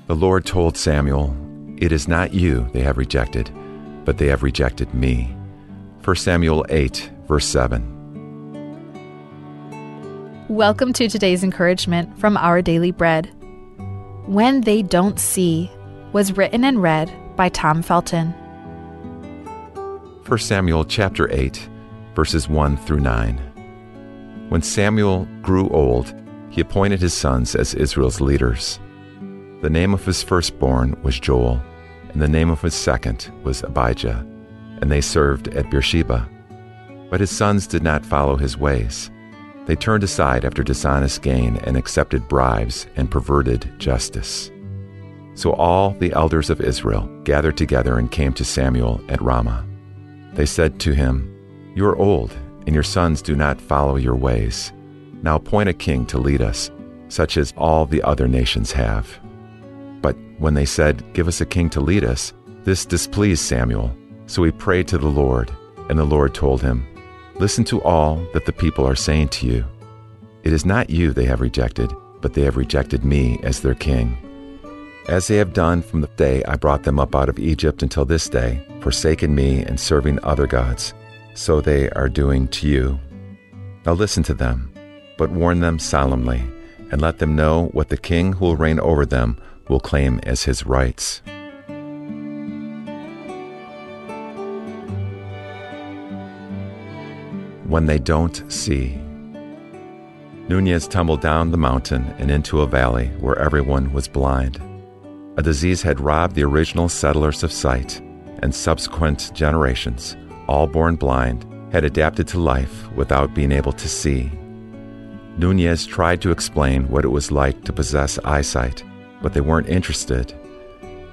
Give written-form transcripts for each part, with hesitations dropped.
The Lord told Samuel, "It is not you they have rejected, but they have rejected me." 1 Samuel 8, verse 7. Welcome to today's encouragement from Our Daily Bread. When They Don't See was written and read by Tom Felton. 1 Samuel chapter 8, verses 1 through 9. When Samuel grew old, he appointed his sons as Israel's leaders. The name of his firstborn was Joel, and the name of his second was Abijah, and they served at Beersheba. But his sons did not follow his ways. They turned aside after dishonest gain and accepted bribes and perverted justice. So all the elders of Israel gathered together and came to Samuel at Ramah. They said to him, "You are old, and your sons do not follow your ways. Now appoint a king to lead us, such as all the other nations have." But when they said, "Give us a king to lead us," this displeased Samuel. So he prayed to the Lord, and the Lord told him, "Listen to all that the people are saying to you. It is not you they have rejected, but they have rejected me as their king. As they have done from the day I brought them up out of Egypt until this day, forsaken me and serving other gods, so they are doing to you. Now listen to them, but warn them solemnly, and let them know what the king who will reign over them will claim as his rights." When they don't see. Nunez tumbled down the mountain and into a valley where everyone was blind. A disease had robbed the original settlers of sight, and subsequent generations, all born blind, had adapted to life without being able to see. Nunez tried to explain what it was like to possess eyesight, but they weren't interested.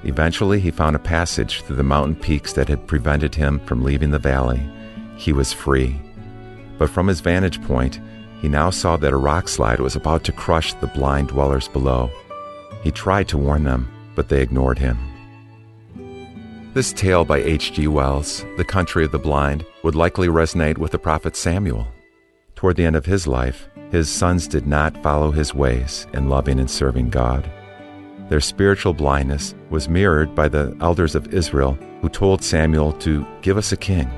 Eventually, he found a passage through the mountain peaks that had prevented him from leaving the valley. He was free. But from his vantage point, he now saw that a rock slide was about to crush the blind dwellers below. He tried to warn them, but they ignored him. This tale by H.G. Wells, The Country of the Blind, would likely resonate with the prophet Samuel. Toward the end of his life, his sons did not follow his ways in loving and serving God. Their spiritual blindness was mirrored by the elders of Israel who told Samuel to give us a king.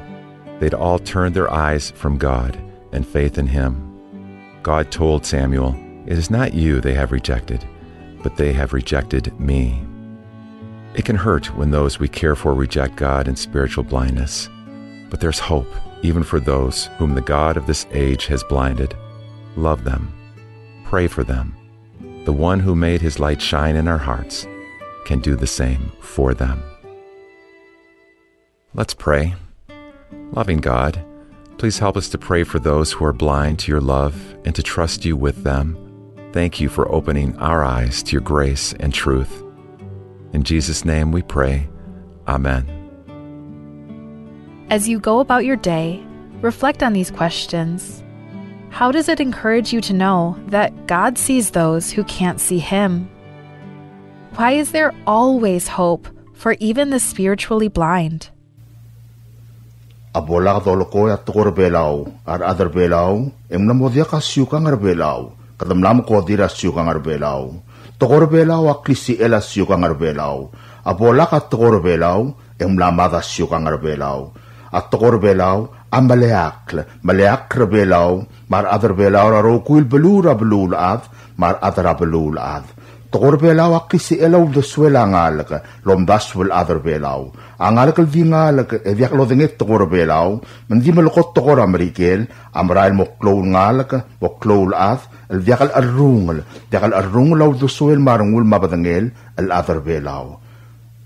They'd all turned their eyes from God and faith in him. God told Samuel, "It is not you they have rejected, but they have rejected me." It can hurt when those we care for reject God in spiritual blindness. But there's hope, even for those whom the God of this age has blinded. Love them. Pray for them. The one who made his light shine in our hearts can do the same for them. Let's pray. Loving God, please help us to pray for those who are blind to your love and to trust you with them. Thank you for opening our eyes to your grace and truth. In Jesus' name we pray. Amen. As you go about your day, reflect on these questions. How does it encourage you to know that God sees those who can't see Him? Why is there always hope for even the spiritually blind? Abola ka tolo ko at tukor belaw, ar other belaw, emnamodia ka siyukang arbelaw, kadamlam ko dira siyukang arbelaw. Tukor belaw a klisi ela siyukang arbelaw, abola ka tukor belaw, emlamada siyukang arbelaw. At tukor belaw, maleak rebelaw, mar other belaw aro kuil belura belulad, mar other belulad. Tukor belaw a klisi ela of the swelangalaka, lomdas will other belaw. Angalakal vingalak, eviak lodinget tukor belaw, mendi malukot tukor Amerikel, amrail mo kloul ngalaka, mo kloul ath, el viakal arrungel of the swel marangul mabadangel, el other belaw.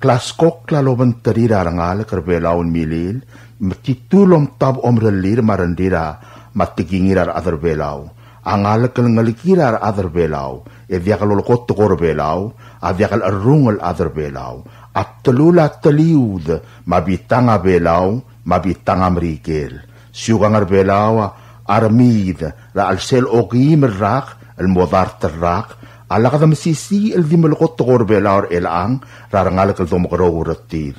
Klaskok klaloban tarira rangalak rebelaw in milil, matitulom tab omrelir marandira, matigingirar other belaw. Angalakal ngalikirar other belaw, eviakal olokot tukor belaw, aviakal arrungel other belaw. At talula taliud, mabitanga belaw, mabitanga mrikel. Siyukangar belaw, aramid, la alsel ogim rak, el modar terrak, alakad masisi el dimalokot tukor belaw elang, rarangalak el domokaro ratir.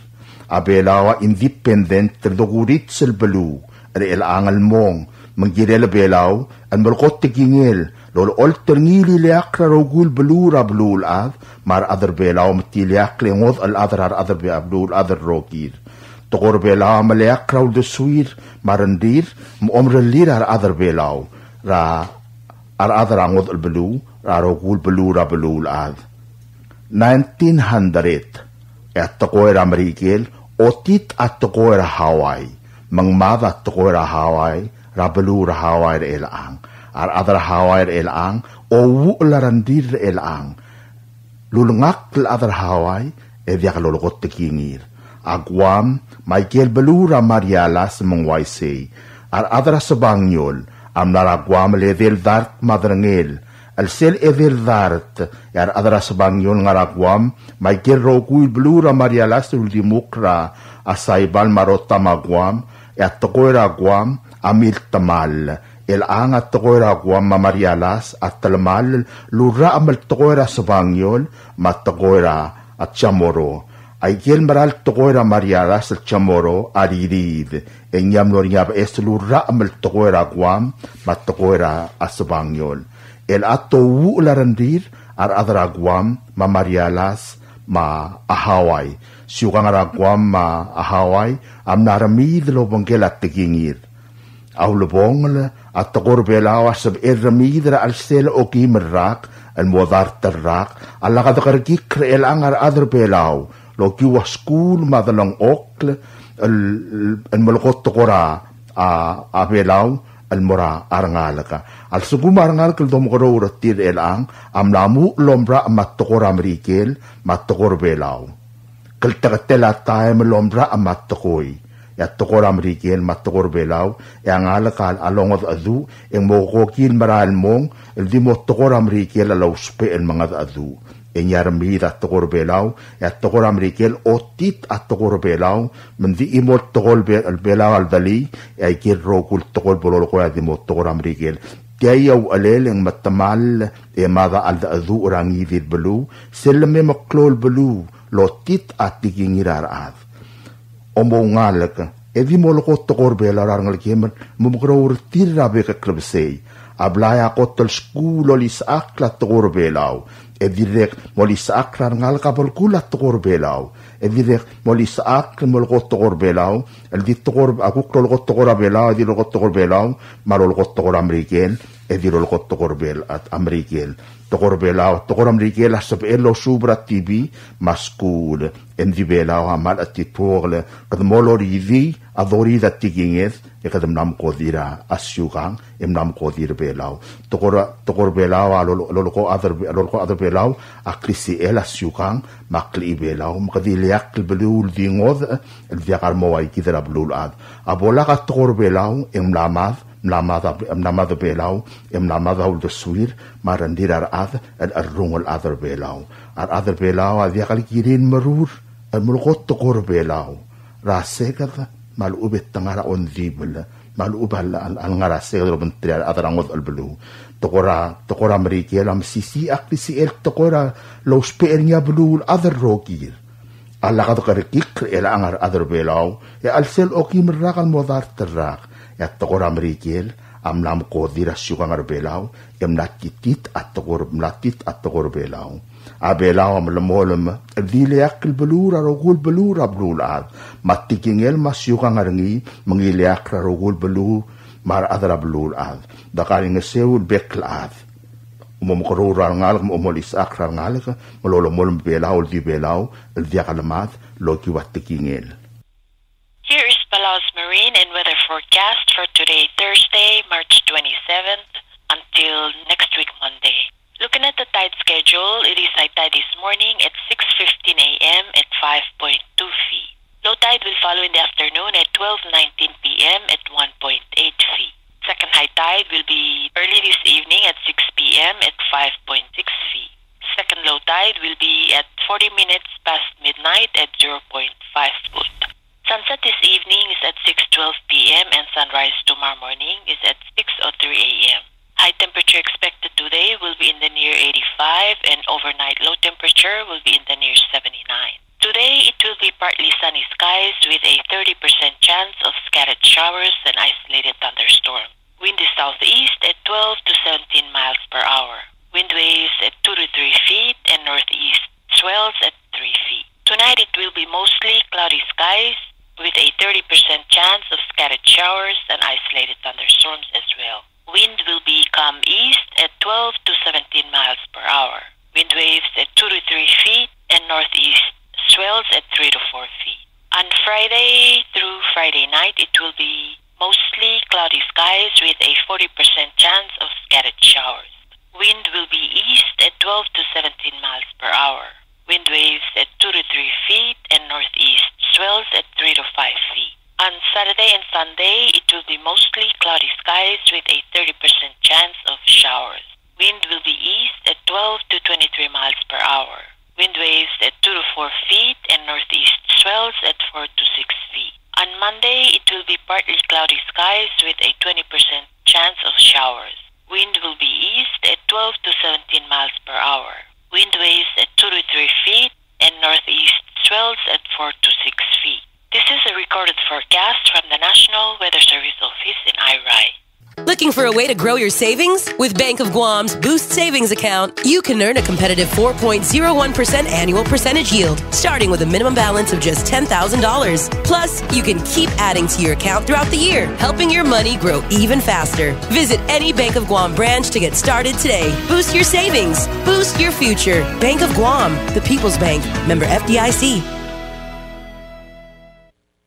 Abelaw independent terdogurit sel belu, el elang al mong, manggirela belaw, al malokot tigingil, Lol olter ngili leak rogul belur ablul ad, mar other belaw matiliak lengod al other be ablul other rogir. Tokor belaw maleak crowd de suir, marandir, omrelir other belaw, ra other angod al belu, ra rogul belur ablul ad. 1900, at tokoira marigil, otit at tokoira Hawaii, mangmad at tokoira Hawaii, rabelu ra Hawaii elaang, other Hawaii elaang, o wularandir elaang, lulungak l other Hawaii, evyak lologot te kingir, agwam, Michael belura Marialas mangwaisay, other sabanyol, am naragwam level dart madrangel, al sel evel dart, other sabanyol ngaragwam, Michael rogul belura Marialas uldimukra, asaybal marota magwam, at tokoira guam, amil tamal, ang at tokoira guam mamarialas at talamal, lura amal tokoira sabangyol, matokoira at chamoro. Ay gil maral tokoira marialas at chamoro, aririd, enyam loriab es lura amal tokoira guam, matokoira at sabangyol. At towu larandir, adra guam, mamarialas, ma ahaway. Siyukang aragwam ma ahaway, am naramid lobong at tigingir. Aw lobong at tokor belawa sab eramid ra alsel o kimerrak, al modar terrak, alakadakargik kreel angar adar belaw, lo kiwa school madalang okl, al malukot tokora a belaw, al mora arangalaka. Al suguma arangalaka domokoro uratir elang, am lamu lombra mat tokora amerikel, mat tokor belaw. Kaltakatela tayo melombra amat tokoy. At tokor Amerikel mat tokor belaw, ang alakal along at adu, ang mokokil maral mong, di mo tokor Amerikel alaw spe ang mga adu. Ang yaramid at tokor belaw, at tokor Amerikel otit at tokor belaw, mandi imot tokor belaw al dali, ay kirrokul tokor bololo ko di mo tokor Amerikel. Tiyaw alel ang matamal, mada al da adu orang idid belu, sila may maklol belu, lotit at tigingiraraad. Omo ngalak, di mo loko tokor bela rangal kemen, mumukrawur tirabe ka klabsay, ablaya ko tal skulo lis akla tokor belaw, direk mo lis akla rangal kapal kulat tokor belaw, direk mo lis akla mo loko tokor belaw, di tokor, ako loko tokor belaw, di loko tokor belaw, maroloko tokor Ameriken, di loko tokor bel at Ameriken. Tokor belaw, tokor Amerikel asap elo subra TV, maskul, endi belaw amal at titporle, kadmolo rivi, adori dat tigingeth, kadam nam kodira asyukang, nam kodira belaw. Tokor belaw, loloko other belaw, aklisi el asyukang, makli belaw, makadiliak belul dingod, el diakar mawai kidra blulad. Abola ka tokor belaw, namada belaw, namada ul de suir, marandir ad, rungol other belaw. Other belaw, diakal kirin marur, mulukot tokor belaw. Rasekat, malubit tangara on dibel, malubal al ngarasekat robentri adarangod al belu. Tokora Amerikel am sisi aklisi el tokora los peernya belu other rogir. Alakad karikik el angar other belaw, alsel okim rakal modar terrak. At tokor Amerikel, am lam kodira syukang arbelaw, mlatit at tokor belaw. Abelaw am lamolem, diliak belura rogul belura blulad, matikingel masyukang arangi, mangiliak rogul belu, mar adra blulad, dakaling seul beklad. Umumkarura ngalak, umulis akra ngalak, malolomolem belaw, di belaw, diakalamat, loki wat tikingel. Here is Palaos Marine and weather forecast for today, Thursday, March 27th, until next week, Monday. Looking at the tide schedule, it is high tide this morning at 6:15 a.m. at 5.2 feet. Low tide will follow in the afternoon at 12:19 p.m. at 1.8 feet. Second high tide will be early this evening at 6 p.m. at 5.6 feet. Second low tide will be at 40 minutes past midnight at 0.5 foot. Sunset this evening is at 6:12 p.m. and sunrise tomorrow morning is at 6:03 a.m. High temperature expected today will be in the near 85 and overnight low temperature will be in the near 79. Today it will be partly sunny skies with a 30% chance of scattered showers and isolated thunderstorm. Wind is southeast at 12 to 17 miles per waves at 2 to 3 feet, and northeast swells at 3 to 4 feet. On Friday through Friday night, it will be mostly cloudy skies with a 40% chance of scattered showers. Wind will be east at 12 to 17 miles per hour. Wind waves at 2 to 3 feet, and northeast swells at 3 to 5 feet. On Saturday and Sunday, it will be mostly cloudy skies with a 30% chance of showers. Wind will be east at 12 to 23 miles per hour. Wind waves at 2 to 4 feet, and northeast swells at 4 to 6 feet. On Monday, it will be partly cloudy skies with a 20% chance of showers. Wind will be east at 12 to 17 miles per hour. Wind waves at 2 to 3 feet, and northeast swells at 4 to 6 feet. This is a recorded forecast from the National Weather Service Office in IRI. Looking for a way to grow your savings? With Bank of Guam's Boost Savings Account, you can earn a competitive 4.01% annual percentage yield, starting with a minimum balance of just $10,000. Plus, you can keep adding to your account throughout the year, helping your money grow even faster. Visit any Bank of Guam branch to get started today. Boost your savings. Boost your future. Bank of Guam, the People's Bank. Member FDIC.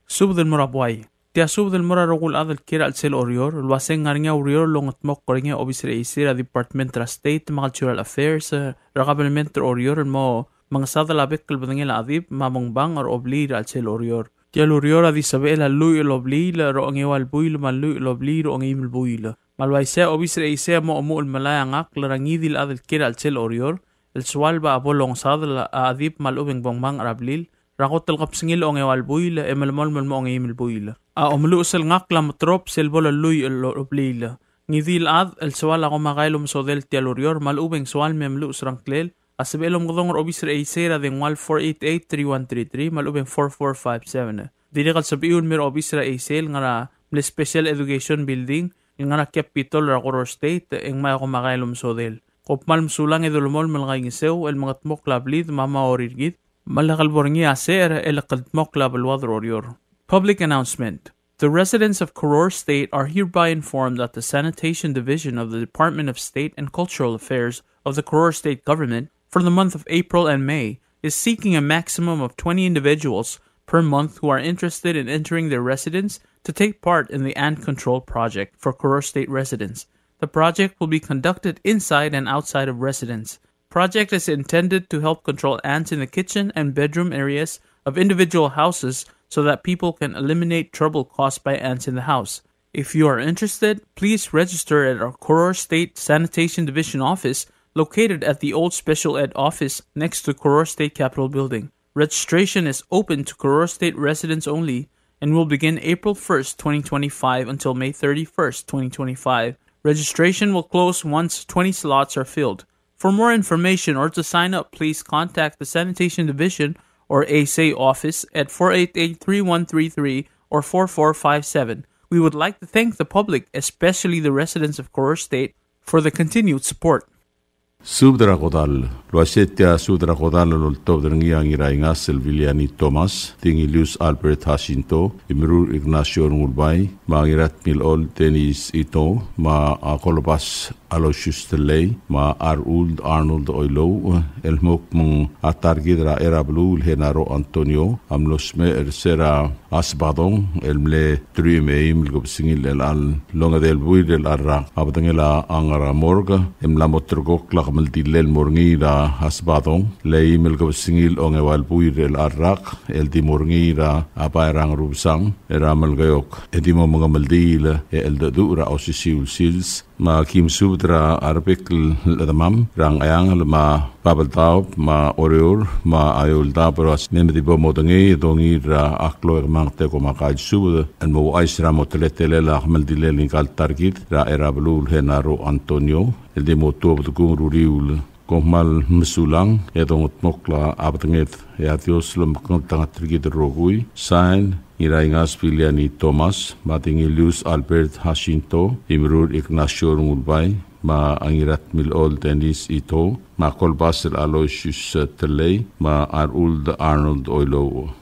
Subdel Murabuay. Tia subdel mura rogul adal kira al sel orior, luaseng ngaringa orior longat mok koringa obisre isira Department of State Cultural Affairs, ragabelment orior mo mga sadalabek kalbadangil adib mamong bang or oblir al sel orior. Tia orior adi sabela lui oblir ro ang ewal buil malu oblir ro ang imil buil. Malwaise obisre isira mo umul malayangak larangidil adal kira al sel orior, el swalba abolong sadal adib malubeng bongmang arablil. Rakot talkapsingil o ngewal buila e malmalmal mo ngimil buila. Omlu usal ngakla matrop silbola lui oblila. Ngidil ad el swal ako makailom so del tialurior malubeng swal memlu usrangklel. Asabelom gudong obisra eisera den wal 488-3133 malubeng 4457. Dirikal sabiun mir obisra eisel nga na special education building nga na capital Racoror State eng may ako makailom so del. Kopmalm sulang edulmol malangaygisew el mga tmok lablid mama orirgit. Public announcement. The residents of Koror State are hereby informed that the Sanitation Division of the Department of State and Cultural Affairs of the Koror State Government for the month of April and May is seeking a maximum of 20 individuals per month who are interested in entering their residence to take part in the Ant Control Project for Koror State residents. The project will be conducted inside and outside of residence. Project is intended to help control ants in the kitchen and bedroom areas of individual houses so that people can eliminate trouble caused by ants in the house. If you are interested, please register at our Koror State Sanitation Division office located at the old Special Ed office next to Koror State Capitol Building. Registration is open to Koror State residents only and will begin April 1st, 2025 until May 31st, 2025. Registration will close once 20 slots are filled. For more information or to sign up, please contact the Sanitation Division or ASA office at 488-3133 or 4457. We would like to thank the public, especially the residents of Koror State, for the continued support. Subdra Godal, Loasetia Sudra Godal, Tobdrangiang Iraingas, Elviliani Thomas, Tingilius Albert Jacinto, Imru Ignacio Mulbay, Mangirat Milol, Denis Ito, Ma Akolobas Aloysius Telei, Ma Arnold Oilo, Elmok Mong Atargidra Erablu, Henaro Antonio, Amlosme Ersera Asbadong, Elmle Truimeim, Gobsingil El Al, Longa del Buid El Arra, Abdangela Angara Morga, Emlamotrgok Maldilel Morngira Asbadong, Leim El Gobsingil Ongewal Buid El Arrak, El Di Morngira Abairang Rubsang, Eramal Gayok, Edimo Mongamaldil, El Dura Osisiul Sils, Ma Kim Subdra Arbekl Ladamam, Rang Ayang, Ma Babaltaub, Ma Orior, Ma Ayol Dabras, Nemedibo Modangi, Dongira Aklo Mangte Komakaj Sub, and Mo Aisra Moteletela Maldilel in Galtargit, Ra Erablul Henaro Antonio, El Demoto of the Gururiul. Komal Msulang, Edong Mokla Abdanget, Yatios Lumkantangatrigit Rogui, Sign, Iraingas Viliani Thomas, Matingilius Albert Jacinto, Imrur Ignacio Mulbay, Ma Angirat Milol Dennis Ito, Ma Kolbasel Aloysius Telei, Ma Arnold Oilo.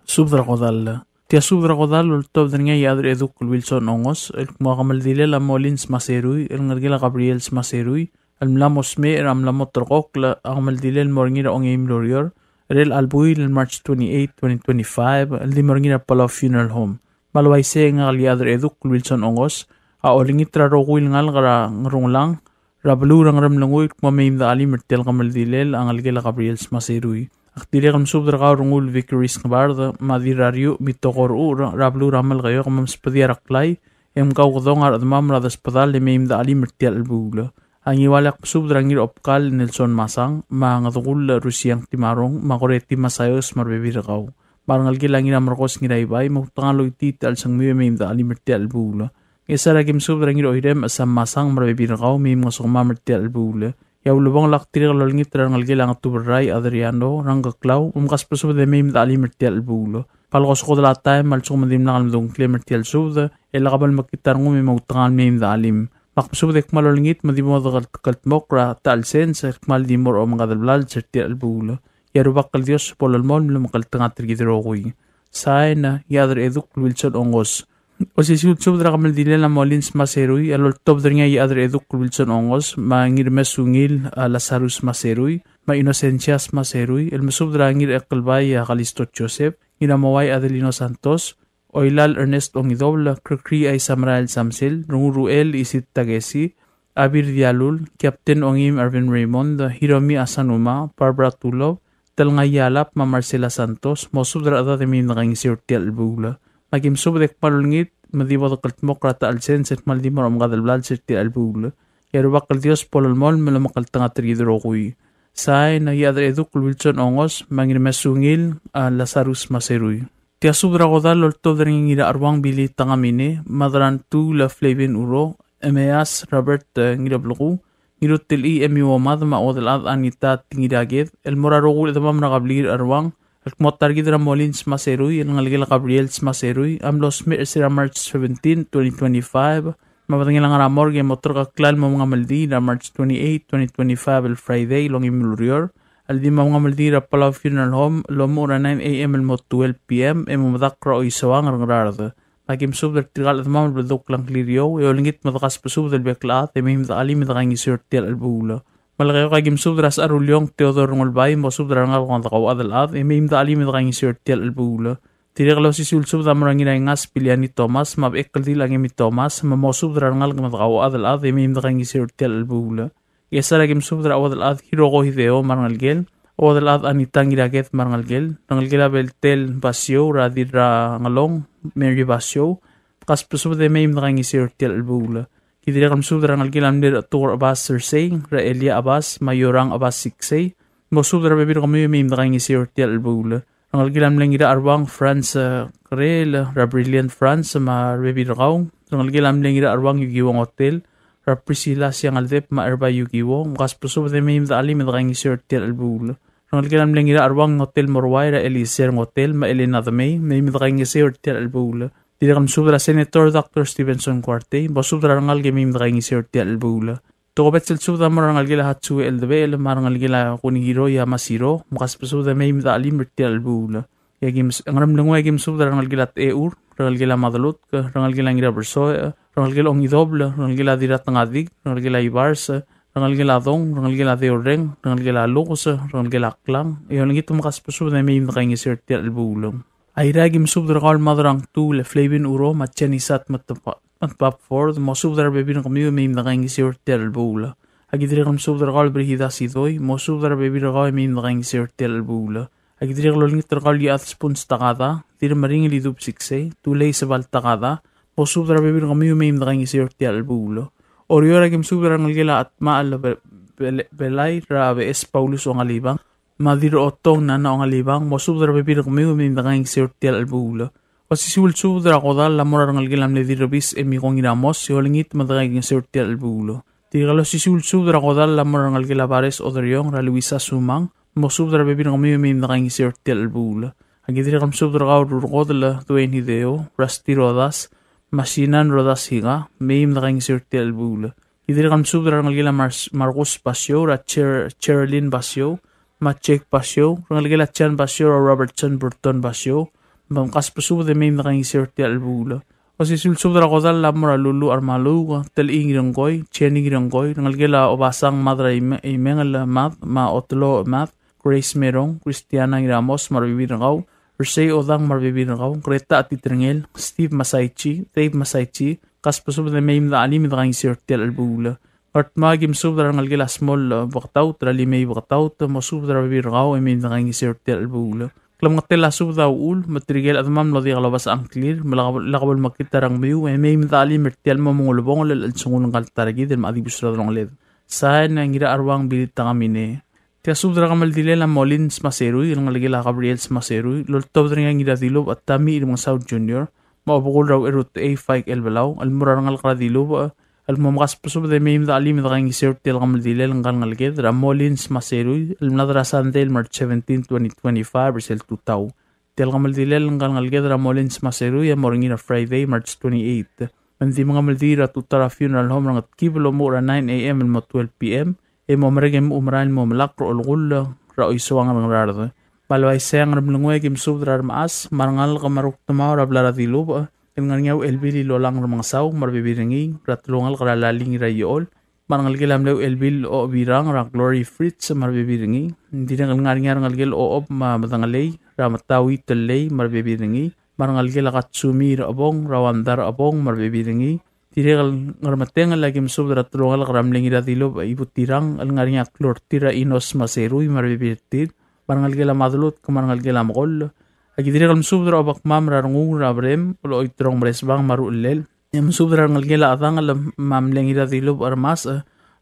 Subdragodal. Tia subdragodal ultob dringa yadre eduk Wilson Ongos, el Mogamaldile la Molins Maserui, el Nergila Gabriels Maserui, Almlamos me amlamot terkokla ang maldilel moringira ong imlorior. Rel albuil March 28, 2025 aldi moringira Palau Funeral Home. Malaway se nga kaliadr eduk Wilson Ongos. Olingit rarokul ngal ngarong lang. Rablu rang ramlangoy kumamayim da ali mertel kamaldilel ang algela Gabriels Maserui. Akdiri kam subdra ka rungul Victories kabarda madiraryo mitokor ura rablu ramal kayo kamam spadia raklay. Kau kodongar at mamra da spadal le mayim da ali mertel albula. Ang iwalak subdra ngir opkal Nelson Masang mga tukul Rusyang timarong makoreti masayos marbebirakaw. Marang algela ngira markos ngira ibay magtangalo itital sang mayim da ali mertel albula. Isa lagi subdra ngir oirem asam Masang marbebirakaw mayim nga sukma mertel albula. Yaw lubang laktiri kalolingit rang algela nga tuberay Adriano rang kaklaw umkas pasubad le mayim da ali mertel albula. Palkos ko dala tayo malsok madim na kalmadong klemertial subda elakabal magkitar ng umimautangan mayim da alim. Makpasubad ek malolingit madimo da kaltmok ra taalsen sa ekmaldimor o mga dalblal sa mertel albula. Yarubak kal Diyos polalmon lumakaltangat rigidirokoy. Say na yadar eduk Wilson Ongos. O si subdra kamaldilel na Molins Maserui aloltob da nga yadar eduk Wilson Ongos mangirmes sungil Lazarus Maserui ma Inocencias Maserui el masubdra ngir ekalbay Kalistot Joseph Ginamaway Adelino Santos Oilal Ernest Ongidobla Krikri ay Samrael Samsil Runguruel Isit Tagesi Abir Dialul Captain Ongim Arvin Raymond Hiromi Asanuma Barbara Tulov Talngayalap ma Marcela Santos mosubdra ada de min nangingisior tial bula magim subdek palungit madibo da kaltmokrata alsen set maldimor am gadalblal set tial bula yarubak kal Dios pololmol melamakal tangatrigidrokuy say na yadre eduk Wilson Ongos mangirmesungil Lazarus Maserui. Tia subdra kodal olto dring ngira arwang bili tangamine madran tu la Flavin Uro Emeas Robert ngirabluku ngirut tili emiwamad maodal ad anita tingiragid el morarogul edamam nakablir arwang Alkmotargid Molins Maserui el ngalgila Gabriels Maserui amlos mir sira March 17, 2025 Mabatangin lang ramor game motor ka klal mo mga maldi na March 28, 2025 el Friday long imilurior. Al di mga maldi na Palau Funeral Home lomo na 9 a.m. el mo 12 p.m. e mo madakra o isawang rangrarada. Magim sub del trigal at mamal bladok lang klirio e olingit madakas pasub del bekla at e mahim da alim da kangi surtial albula. Malakayo kagim sub dras arulyong Theodore Ngolbay mo sub dra ngal kong takaw adal at e mahim da alim da kangi surtial albula. Tirikalaw si sulsub da marangin ay ngas pilihan ni Thomas, mabekal di lang ni Thomas, mamosub dra ngal kamatakaw adal at, e mayim da kang isir tel albula. Yesa lagim sub dra adal at, Hiroko Hideo marangalgel, o adal at anitang giraget marangalgel, rangalgel abel tel basyo, radir ra ngalong, Mary basyo, kaspusub da mayim da kang isir tel albula. Kitirikam sub dra ngalgel amnir atur abas Cersei, ra Elia abas, mayorang abas Siksei, mosub dra bebir kami mayim da kang isir tel albula. Ang algilam lang ira arwang France Karel, ra Brilliant France ma rebirakaw. Ang algilam lang ira arwang yugiwang hotel, ra Priscilla siyang aldep ma erba yugiwo. Mukas puso ba mayim da alim da kang isir tel albula. Ang algilam lang ira arwang hotel Morway ra Eliezer hotel ma Elena the May, mayim da kang isir tel albula. Dila kam subra Senator Dr. Stevenson Quarte, basubra ang algim mayim da kang isir tel albula. Tokobet silsubda marang algila hatsu eldebel marang algila kunihiro ya masiro mukas pasubda mayim da alim mertial albula yagim angram lungo yagim subda rang algila eur rang algila madalut rang algila ngira berso rang algila ongidobla rang algila dirat ngadig rang algila ibars rang algila dong rang algila deoreng rang algila lukos rang algila klang yon ngito mukas pasubda mayim da kang sertial albula ay ragim subda rang madrang tu le Flavin Uro matchanisat matapa Pap for the mosubdar bebir kami mayim da kang isir tel albula. Agidiri kam subdar kal brihida sidoy mosubdar bebir kami mayim da kang isir tel albula. Agidiri kalolingit kal liat spons takada, dir maringil idup sikse, tulay sa bal takada, mosubdar bebir kami mayim da kang isir tel albula. Orior agim subdar ngalgila at maal belay rabe es Paulus o ngalibang, madir otong na o ngalibang, mosubdar bebir kami mayim da kang isir tel albula. Pasisul subdra kodal lamor ngalgilam le dirabis emi kong inamos yolingit madagay ng sertial albulo. Tigalo sisul subdra kodal lamor ngalgila bares oderyong ra Luisa Sumang mo subdra bebin kami mayim na kang sertial albulo. Agidiri kam subdra kaw kodal Dwayne Hideo, Rusty Rodas, Masinan Rodas higa mayim na kang sertial albulo. Agidiri kam subdra ngalgila Marcos Basyo ra Cherilyn Basyo, Machek Basyo, ngalgila Chan Basyo ra Robertson Burton Basyo. Bangkas pasubad mayim na kang isir ti albula. O si sulsubra kodal lamura lulu armalu tel ingiranggoy, cheningiranggoy, ngalgela obasang madra imengal math, ma otlo math, Grace Merong, Christiana Ramos, marbibiranggaw, Ursay Odang marbibiranggaw, Greta Atitrengel, Steve Masaichi, Dave Masaichi, kaspasub na may mda alim da kang sirtel albula. Kart magim subra ngalgela small baktaw, trali may baktaw, mo subra bibiranggaw, may mda kang sirtel albula. Klam ngatela subda ul matrigel admam lodi galabas angklir malakabal makitarang miu may mdali mertial mo mongolbong lal sungun kaltaragi den madi busra dong led sa na ngira arwang bilit ta kamine tia subda kamal dile la Molins Maseruy ng lagila Gabriels Maseruy loltob dren ngira dilob at tami ng South Junior maubukol raw erut A5 elbalaw almurar ngal kradilob almumkas pusub de may mdali mdakang sirtel kamal dile lang ngalged ra Molins Maseruy almnadra Sandel March 17 2025 resel 2000 tel kamal dile lang ngalged ra Molins Maseruy morning Friday March 28 mandi mga maldira tutara funeral home ng at kiblo mo ra 9 AM mo 12 PM mo mergem umran mo malakro ulgul ra iswang ng rardo malway sayang ramlungwe kim subdra maas marangal kamaruk tumaw ra blara dilob nganyaw elbil lolang mga saw marbibiringi ratlungal karalaling rayol marangal gilam lew elbil o birang ra Glory Fritz marbibiringi hindi na ngangyar ngalgel o matangalay ra matawi telay marbibiringi marangal gila katsumi ra abong rawandar abong marbibiringi tiregal ngarmateng lagim subdra tulungal karamling iradilob ibutirang alngarinya klor tira Inos Maseruy marbibirtid marangal gila madulot kamarangal gila makol agidire kal subdra abak mam rarngu rabrem ulo itrong bresbang maru lel em subdra ngalgela atang mam lengira dilob armas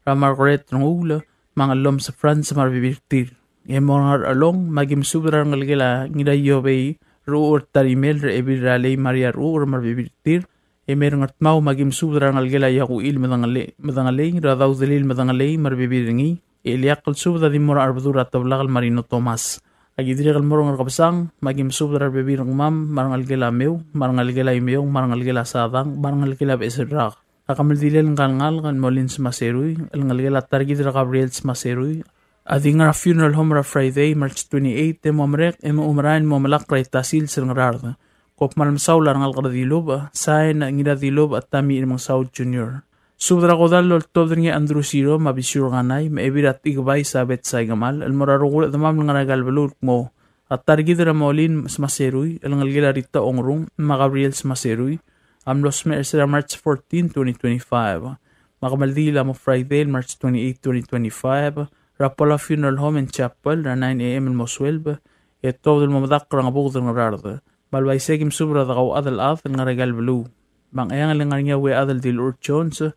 ra Margaret ngula mangalom sa France marbibirtir em monar along magim subdra ngalgela ngira yobe ruur tarimel re ebirale Maria ruur marbibirtir emer ngatmau magim subdra ngalgela yaku il madangale ra daw dalil madangale marbibiringi eliak kal subdra dimora arbdura tablagal Marino Thomas agidire kal morong kapsang magim subdra bebirang mam marangal gela meu marangal gela imeong marangal gela sadang marangal gela besrak akamel dilel ngal kan Molins Maseruy ngal gela targidra Gabriels Maseruy adinga funeral home ra Friday March 28 momrek umrain momalak ra tasil sel ngararda kop malmsaw ngal qadilob say na ngira dilob at tami imong South Junior subdra kodal lol tobdring Andrew Siro mabisur ganay maebirat igbay sabet sa gamal almorarugul tamam nga nagalbalul mo at targidra Molins Maseruy alngalgila rita ongrung Gabriels Maseruy amlos mersera March 14 2025 makamaldila mo Friday March 28 2025 Rapola Funeral Home and Chapel na 9 AM mo 12 et tobdul mo madakra nga bugdol nga rarda balbay segim subra dakaw adal af nga regalbalu bang ayang nga we adal dil urchons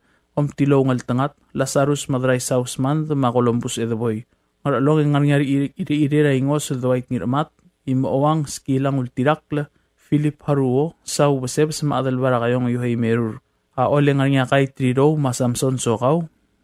tilongal tangat Lazarus Madray Sausman the Columbus Edaboy ngaralong nga iri ingos the white ngiramat imoawang skilang ultirakla Philip Haruo saw baseb sa maadal bara kayong yuhay merur ole nga kay Triro Masamson Sokaw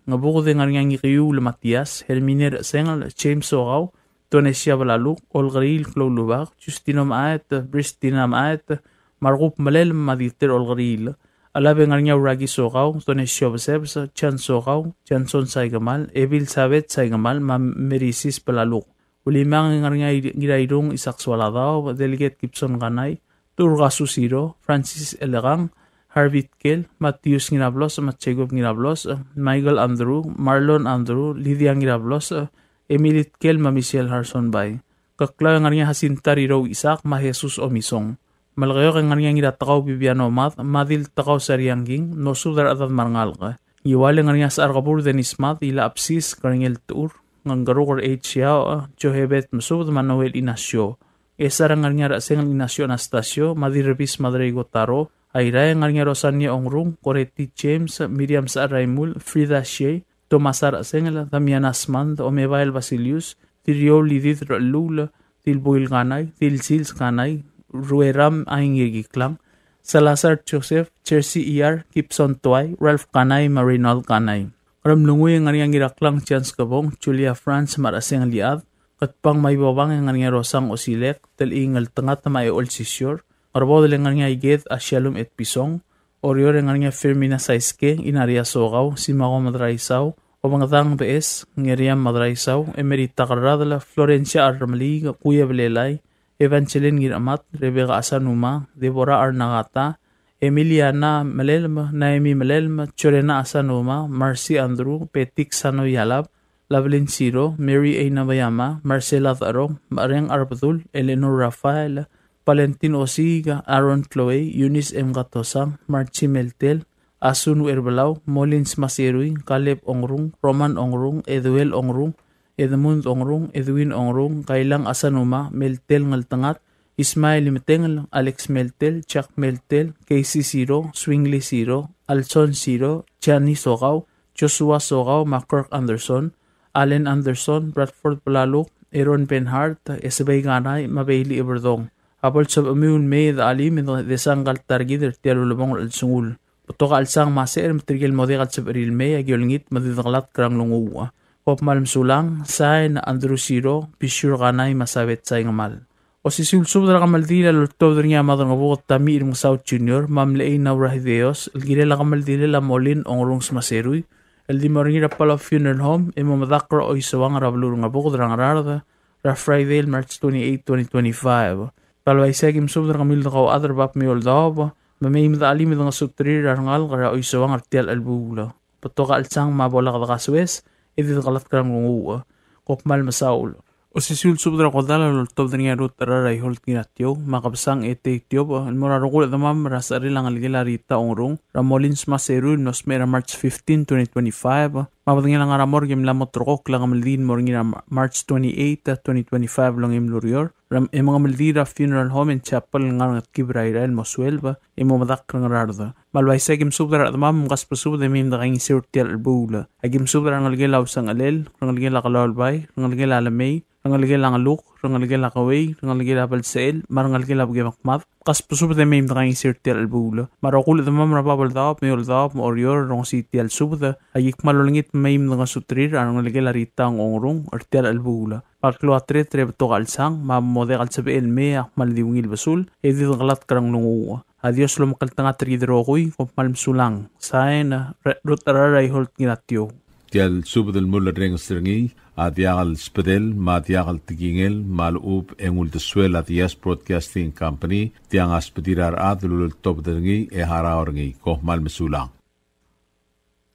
nga bukod nga ngikiyu Matias Herminer Sengal James Sokaw Tonesia Balaluk Olgaril Klolubak Justino Maet Bristina Maet Margup Malel Maditer Olgaril alabe nga Ragi Sokaw, Tonesio Basebs, Chan Sokaw, Chanson Saigamal, Evil Sabet Saigamal, Merisis Palaluk. Ulimang nga ngirairong isakswaladaw, Delegate Gibson Kanay, Turga Susiro, Francis Elegang, Harvey Kel, Matthews Nginablos, Matchegov Nginablos, Michael Andrew, Marlon Andrew, Lydia Nginablos, Emilit Kel, Michelle Harson Bay. Kakla nga Hasinta Riro Isak, Jesus Omisong. Malakayo kang nga takaw Bibiano Math, Madil takaw Sarianging, no sudar atad marangal ka. Iwala nga sa Arkapur Denis Math, ila apsis karingel tour, ng garukor H.Yao, Johebet Masud, Manuel Inasyo. Esara nga rasengal Inasyo Anastasio, Madirabis Madrigo Taro, Ayraya nga Rosania Ongrung, Coreti James, Miriam Saraimul, Frida Shea, Tomasar Asengal, Damian Asmand, Omebael Basilius, Tiriol Lidith Lula, Tilbuil Kanay, Tilsils Kanay, Rueram Aingigiklang, Salazar Joseph, Chelsea E.R., Gibson Tuay, Ralph Kanay, Marinol Kanay. Ramlungoy ang nga giraklang Chance Kabong, Julia France, Maraseng Liad, katpang may babang ang nga Rosang Osilek, talingal tangat na may Olsisyor, Arbodel ang nga Iged, Asyalum et Pisong, Orior ang nga Fermina Saiske, Inaria Sogaw, Simako Madraisaw, o mga tang BS, Ngeriam Madraisaw, Emerita Carradala, Florencia Armali, Kuya Belelay, Evangeline Giramat, Rebecca Asanuma, Deborah Arnagata, Emiliana Malelma, Naomi Malelma, Chorena Asanoma, Marcy Andrew, Petik Sano Yalab, Lavelin Siro, Mary A. Nabayama, Marcela Tharo, Mariang Arbadul, Eleanor Rafael, Valentin Osiga, Aaron Chloe, Eunice M. Gatosang, Marchi Meltel, Asun Erbalao, Molins Masirui, Caleb Ongrung, Roman Ongrung, Eduel Ongrung, Edmund Ongrung, Edwin Ongrung, Kailang Asanuma, Meltel Ngaltangat, Ismail Metengel, Alex Meltel, Chuck Meltel, Casey Siro, Swingley Siro, Alson Siro, Chani Sogao, Joshua Sogao, McCork Anderson, Allen Anderson, Bradford Palaluk, Aaron Benhart, Esabay Ganay, Mabayli Iberdong. Apol sa amiun may alim de sanggal targider tialo lumong al sungul. Putoka alsang maser matrigil modigal sa beril may agyolngit madidanglat krang lunguwa. Pop malm sulang say na Andrew Siro pisur kanay masawet say ngamal. O si sulsub na kamaldila lorto niya madang abukot tami ilmong South Junior mamlay na urahideos ilgirela kamaldila la molin ongrong smaseruy. El di moringira pala funeral home imo madakro o isawang rablurong abukot rangararada ra Friday, March 28, 2025. Palway segim subdra kamil daw other bap mi oldaw mamay midali midang sutri rangal kara o isawang artial albula. Patoka alsang mabola ka kaswes edit kalat krang nguwa kopmal masaul. O si sulsubdra kodala lortob niya rut raray holt ginatyo makabsang ete tyob almorarukul damam rasari lang algila rita ongrong ramolins maseru nos mera March 15, 2025 mabadangin lang aramor gim lamot rokok lang amaldin morngina March 28, 2025 lang imlurior ram mga maldira funeral home and chapel nga at kibraira el moswelba imo madak ng rarda malway segim subdra damam kas pasubda mim da kang sirtial albula agim subdra ng algila usang alel ng algila kalalbay ng algila alamay rangalgil ang aluk, rangalgil ang kaway, rangalgil ang balseel, marangalgil ang bagamakmat, kas pusubot ay may imdakang isirti al albula. Marakul ito mamra babaldap, may oldap, maorior, rong siti al subda, ayik malulangit may imdakang sutrir, rangalgil arita ang ongrong, arti al albula. Parklo atre, trebeto kalsang, mamode kalsabiel mea, maldiwingil basul, edit kalat karang lunguwa. Adios lumakaltang atridrokoy, kumpalm sulang, sain, rutararay holt ginatyo. Tial subdel mulla reng stringi, adiagal spedel, madiagal tigingel, malub engul de suela dias broadcasting company, tiang aspedirar adlul top dengi e haraorngi, koh mal mesulang.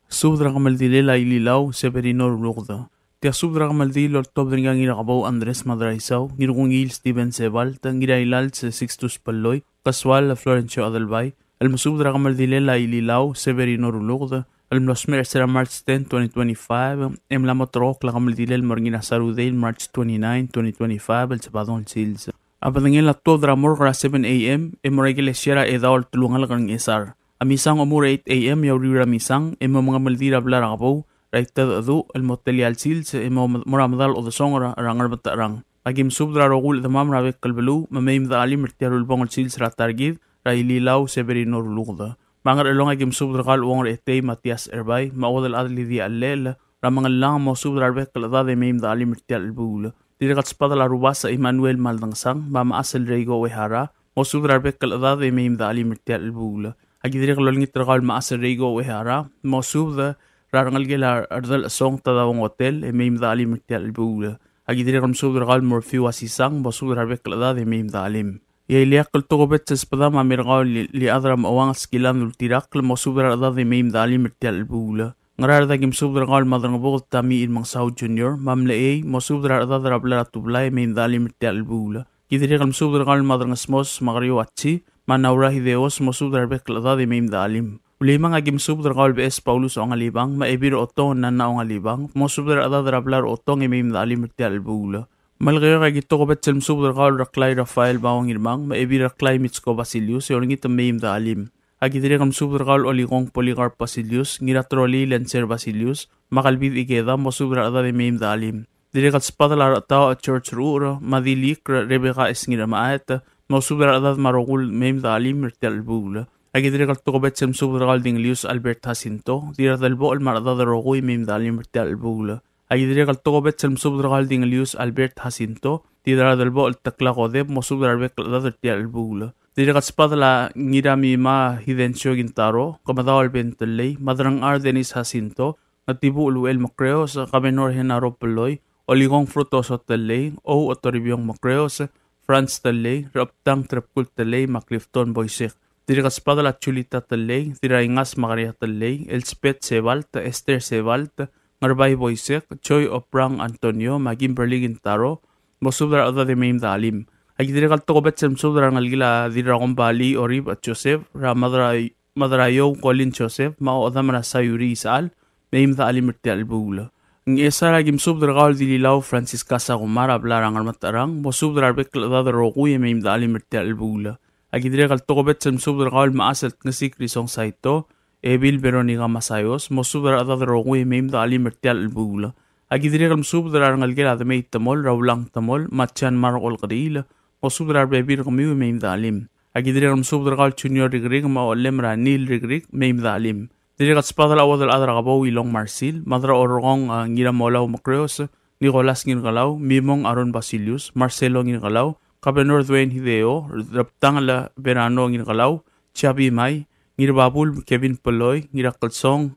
Subdra kamaldilila ililaw, Severino Rugda. Tia subdra kamaldilo top dengi ang inakabaw Andres Madraisaw, ngirungil Steven Sebal, tangidailal sa Sixtus Paloy, Kaswal Florencio Adalbay, almasubdra kamaldilila ililaw, Severino Rugda. Almosmer será March 10, 2025. Emlamotrok la kamaldilel morgina Sarudale March 29, 2025. El Sabado el Sils. Apadangin la to dramor kara 7 a.m. Emoregile siera edaol tulungal kang esar. Amisang umur 8 a.m. Yaurira misang. Emo mga maldira blara kapo. Raitad adu el moteli al Sils. Emo moramadal o de songora rangar batarang. Agim subdra rogul damam rabek kalbelu. Mamaim da alim rtiarul bong el Sils ratargid. Raililaw Severino Rulugda. Mangar elong agim subdrakal uang rete Matias Erbay, maodal adli di alel, ramangal lang mo subdrarbek kalada de meim da alim rtial albula. Dirikat spada la rubasa Emmanuel Maldangsang, mama asal Rego Wehara, mo subdrarbek kalada de meim da alim rtial albula. Agi dirik lolingit rakal ma asal Rego Wehara, mo subda rarangal gila ardal song tadawang hotel, e meim da alim rtial albula. Agi dirik subdrakal morfiu asisang, mo subdrarbek kalada de meim da alim. Yailia kaltogobet sa espada mamirgaw li adram awang skilan ultirak mo subra da de meim dali mirtial bula ngarar da gim subra gal madrang bukot tami in mang South Junior mamle mo subra da drabla tublay meim dali mirtial bula kidiri gal subra gal madrang smos magriyo atsi manawra hideos mo subra bekla da de meim dalim ulimang agim subra gal bes Paulus ang alibang maebir oto na naong alibang mo subra da drabla otong meim dali mirtial bula Malgaya gito ko bet selm subdar kal raklay Rafael bawang irmang maebi raklay Mitsko Basilius yon ngita meim da alim. Agitire kam subdar kal oligong Polycarp Basilius ngiratroli Lancer Basilius makalbid igeda mo subdar ada de meim da alim. Dire kat spada la tao at church rura madilik Rebecca esngira maat mo subdar ada marogul meim da alim mirtel bula. Agitire kat to bet selm subdar kal Dinglius Albert Jacinto dire dalbo al marada da rogoy meim da alim mirtel bula. Agidire kal togobet selm subdrakal Dinglius Albert Jacinto, tidara dalbo al taklakodeb mo subdrarbek dadartia albula. Dire kat spada la ngirami ma hidencio gintaro, kamadaw albentelay, madrang Denis Jacinto, natibu uluel makreos, kamenor henaro peloy, oligong frutoso telay, o otoribyong makreos, Franz telay, raptang trepkul telay, maklifton boysek. Diri kaspadala Chulita Talay, Dira Ingas Maria Talay, Elspeth Sebalt, Esther Sebalt, Ngarbay Boysek, Choy Oprang Antonio, Magim Berligin Taro, Mosubra Ada de Maim Dalim. Agidiri kaltokobet sem subra ngalgila Dira Gombali, Orib at Joseph, Ra Madrayo, Colin Joseph, Mao Adamara Sayuri Isal, Maim Dalim Albula. Ng isa lagim subdra gal dililaw Francis Casa Gumara blarang armatarang, Mosubra Bekla da Roguy, Maim Dalim Albula. Agidiri kaltokobet sem subdra gal maaselt ngasik risong saito, Ebil Veronica Masayos, Mosubra Ada Roguy, Maim Dalim Albula. Agidiri kal subdra ngalgila da May Tamol, Raulang Tamol, Machan Marol Kadila, Mosubra Bebir Kamiu, Maim Dalim. Agidiri kal subdra gal Junior Rigrig, Mao Lemra Nil Rigrig, Maim Dalim. Diri kat spadal awad al-adra kabaw Ilong Marsil, Madra Orong ngira Molaw Macreos, Nicolas Ngirgalaw, Mimong Aron Basilius, Marcelo Ngirgalaw, Cabenor Dwayne Hideo, Raptang la Verano Ngirgalaw, Chabi May, Ngirbabul Kevin Peloy, Ngirakalsong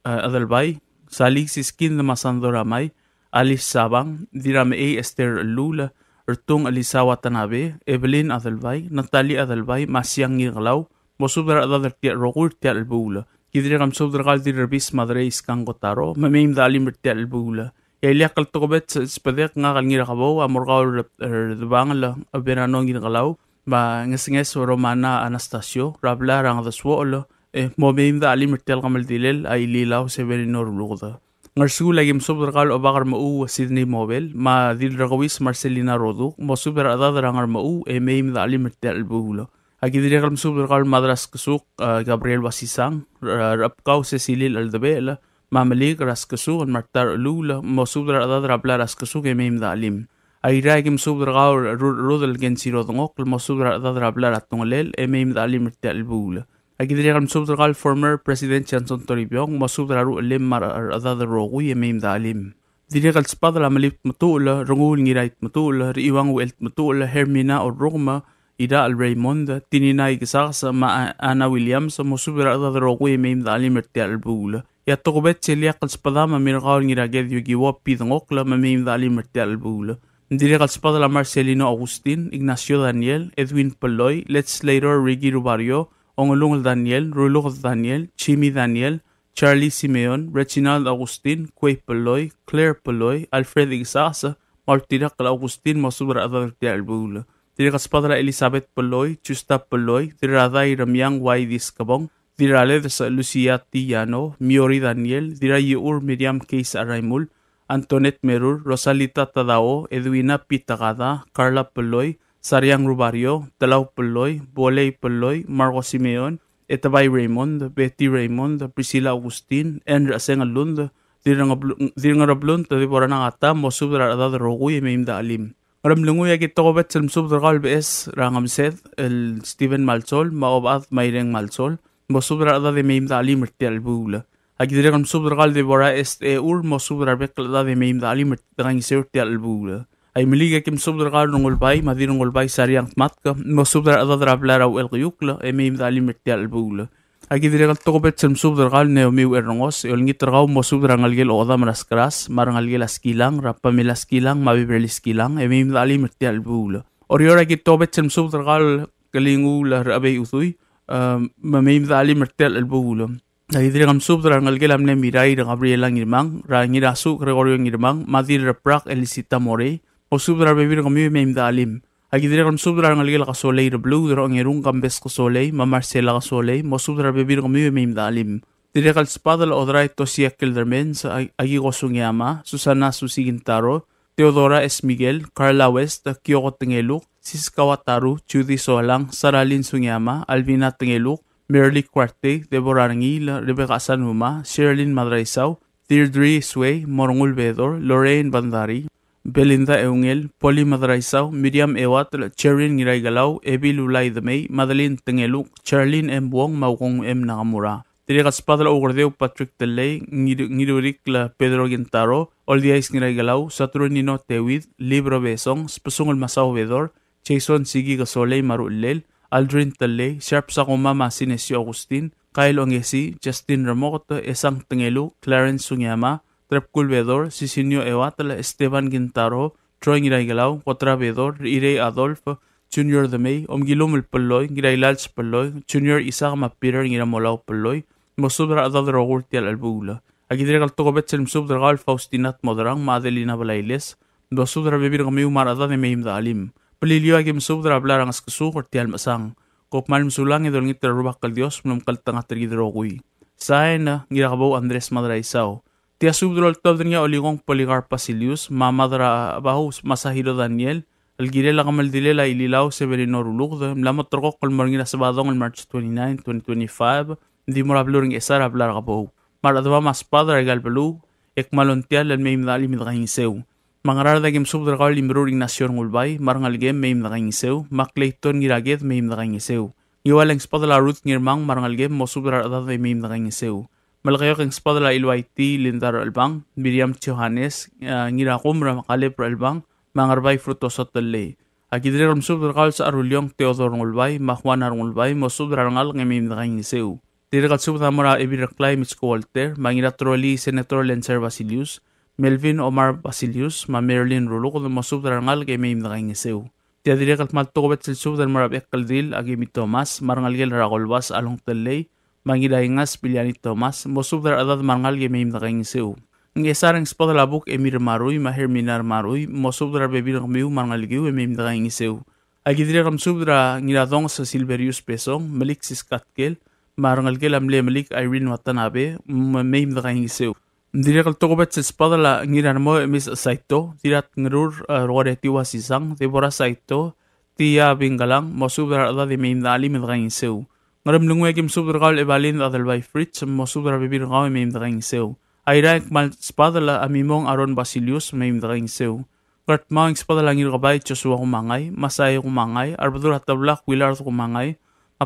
Adalbay, Salig Siskin na Masandora May, Alice Sabang, Dirame A. Esther Lula, Ertung Alisawa Tanabe, Evelyn Adalbay, Natalie Adalbay, Masyang Ngirgalaw, Mosubra Adal Tia Rogur Tia Albula. Kidiri kam subdra kal dirbis madre iskang kotaro, mamim dalim bertel bula. Yailiak kal tokobet spadek nga kal ngira kabaw, amorkaw rbangala, aberano ngira kalaw, ba ngesinges Romana Anastasio, rabla rang daswolo, mamim dalim bertel kamal dilel, ay lilaw severino rulukda. Ngarsu lagim subdra kal obakar mau Sydney Mobile, ma dilrakawis Marcelina Roduk, mo subdra adadrang mau, mamim dalim bertel bula. Agidiri kal subdra kal Madras Kasuk, Gabriel Wasisang, Rapkaw Cecilil Aldabela, Mamalik Raskasuk, Martar Lula, Mosubdra Adadra Bla Raskasuk, Emim Dalim. Airagim subdra kal Rudel Gensiro Dongok, Mosubdra Adadra Bla Ratungalel, Emim Dalim Bula. Agidiri kal subdra kal former President Chanson Toribiong, Mosubdra Rulim Mar Adadra Rogui, Emim Dalim. Diri kal spadala Malip Matula, Rungul Ngirait Matula, Riwang Welt Matula, Hermina or Roma, Ida al Raymond, Tininay Gisasa, Ana Williams, Mosubra Ada Rogue, Maim Dalim Albula. Yatokobet Cheliak Spadama Mirgal Niraged Yugiwa Pidongokla, Maim Dalim Albula. Direk Spadala Marcelino Agustin, Ignacio Daniel, Edwin Peloy, Let's Later Rigi Rubario, Ongolung Daniel, Rulog Daniel, Chimi Daniel, Charlie Simeon, Reginald Agustin, Quay Peloy, Claire Peloy, Alfred Gisasa, Martirak Agustin, Mosubra Ada Albula. Diri kaspadra Elizabeth Peloy, Chusta Peloy, Diraday Ramyang Y. Discabong, Dirale sa Lucia Tillano, Miori Daniel, Dirayur Miriam Case Araymul, Antoinette Merur, Rosalita Tadao, Edwina Pitagada, Carla Peloy, Sariang Rubario, Talaw Peloy, Boley Peloy, Marco Simeon, Etabay Raymond, Betty Raymond, Priscilla Agustin, Enra Sengalund, Dirangarablund, Tadibora Nangata, Mosubra Adad Roguy, Maimda Alim. Ramlungu ya kita kobet sem subdra kal BS rangam set el Steven Malsol maobat maireng Malsol mosubdra ada de meim dali mertial bula agidre kam subdra kal de bora ur mosubdra bekla da de meim dali mertial sertial bula ay meliga kim subdra kal nungol bay madirungol bay sariang matka mosubdra ada drablara el quyukla e meim dali mertial bula agidre kal tokobet sem subdra kal neomi erongos el ngitragaw mosubdra ngalgel oda maraskras marangalgel askilang rapamela skilang mabiberli skilang e meim dali mertial bula oriora kitobet sem subdra kal kalingu la rabe utui meim dali mertial bula agidre kam subdra ngalgel amne mirai Gabriela ngirmang rangira su Gregorio ngirmang madir prak Elisita More mosubdra bebir kami meim dalim agidre kam subdra ngalgel kasolei blue dro ngerung kambes kasolei ma Marcela kasolei mosubdra bebir kami meim dalim dire kal spadal odrai tosia keldermen sa agi gosungyama Susana Susigintaro Teodora S. Miguel Carla West Kyoko Tengeluk Siskawa Taru Judy Solang Saralin Sunyama Alvina Tengeluk Merly Cuarte Deborah Rangil Rebecca Sanuma Sherilyn Madraisao Deirdre Sway Morongul Vedor Lorraine Bandari Belinda Eungel, Poli Madraisao, Miriam Ewat, Cherin Ngiraigalaw, Ebi Lulay Damay, Madeline Tengeluk, Charlene M. Buong, Maukong M. Nakamura. Tirikat Spadal Ogordeo, Patrick Telay, Ngirurik la Pedro Gintaro, Oldiais Ngiraigalaw, Saturnino Tewid, Libro Besong, Spasungol Masao Vedor, Jason Sigi Gasolay Marulel, Aldrin Telay, Sharp Sakuma Masinesio Agustin, Kyle Ongesi, Justin Ramot, Esang Tengeluk, Clarence Sunyama, Trepkul Vedor, Sisinio Ewatla, Esteban Gintaro, Troy Ngiraigalaw, Kotra Vedor, Irey Adolfo, Junior the May, Gilom el Peloy, Gilailal Peloy, Junior Isaac Mapirer, Giramolao Peloy, Mosubra Adadra Urtial Albula. Agidregal Togobet Selm Subdragal Faustinat Moderang, Madelina Balailes, Dosudra Bibir Gamiu Marada de Meim the Alim. Pelilio Agim Subdra Blarang Skasu or Tial Masang. Kopmal Msulang idol ngit Rubakal Dios, Mumkaltang at Rigidrogui. Saena, Girabo Andres Madraisao. Tia Subdrol Todria Oligong Poligar Pasilius, Mamadra Bahus Masahiro Daniel, El Girela Gamaldilela Ililao Severino Rulugde, Mlamotroco Colmorina Sabadong on March 29, 2025, Dimorabluring Esara Blarabo. Maradwa Mas Padre Galbelu, Ekmalontial el Meim Dali Midrainseu. Mangarada Gem Subdragal Imruring Nation Ulbay, Marangal Gem Meim Drainseu, Maclayton Giraget Meim Drainseu. Iwalang Spadala Ruth Nirmang, Marangal Gem Mosubra de Meim Drainseu. Malakayok ang Spadala Ilwaiti Lindar Albang, Miriam Johannes, Ngirakumra Makalipra Albang, Mangarbay Frutosot Dele. Agidriram Subdragal sa Arulyong Teodor Ulbay, Mahwan Ulbay, Mosubrangal Meim Drainseu. Dirigal Subdamara Ebiraklay Mitsko Walter, Mangiratroli Senator Lencer Basilius, Melvin Omar Basilius, Merlin Ruluko de Mosubrangal Meim Drainseu. Tia dirigal Maltogobet Sil Subdan Marabek Kaldil, Agimi Thomas, Marangal Ragolbas Along Tele, Mangidaingas Biliani Thomas, Mosubdar Adad Marangal Meim Drainseu. Ng isarang Spadalabuk Emir Maruy, Maherminar Maruy, Mosubdar Bebir Miu Marangalgiu Meim Drainseu. Agidrigal Subdra Ngiradong sa Silverius Pesong, Melixis Katkel, Marangalgel Amle Malik Irene Watanabe, Meim Drainseu. Dirigal Togobet sa Spadala Ngiramo Miss Saito, Tirat Ngrur Roretiwa Sisang, Debora Saito, Tia Bingalang, Mosubdar Adad Meim Dali Drainseu. Ngaram lungwegim Subdragal Evalin Adalbay Fritz, Mosubdar Bebir Gaw Meim Drainseu. Ayraik Mal Spadala Amimong Aron Basilius Meim Drainseu. Gart Mawing Spadala Ngirgabay Joshua Kumangay, Masay Kumangay, Arbadur Hatablak Willard Kumangay,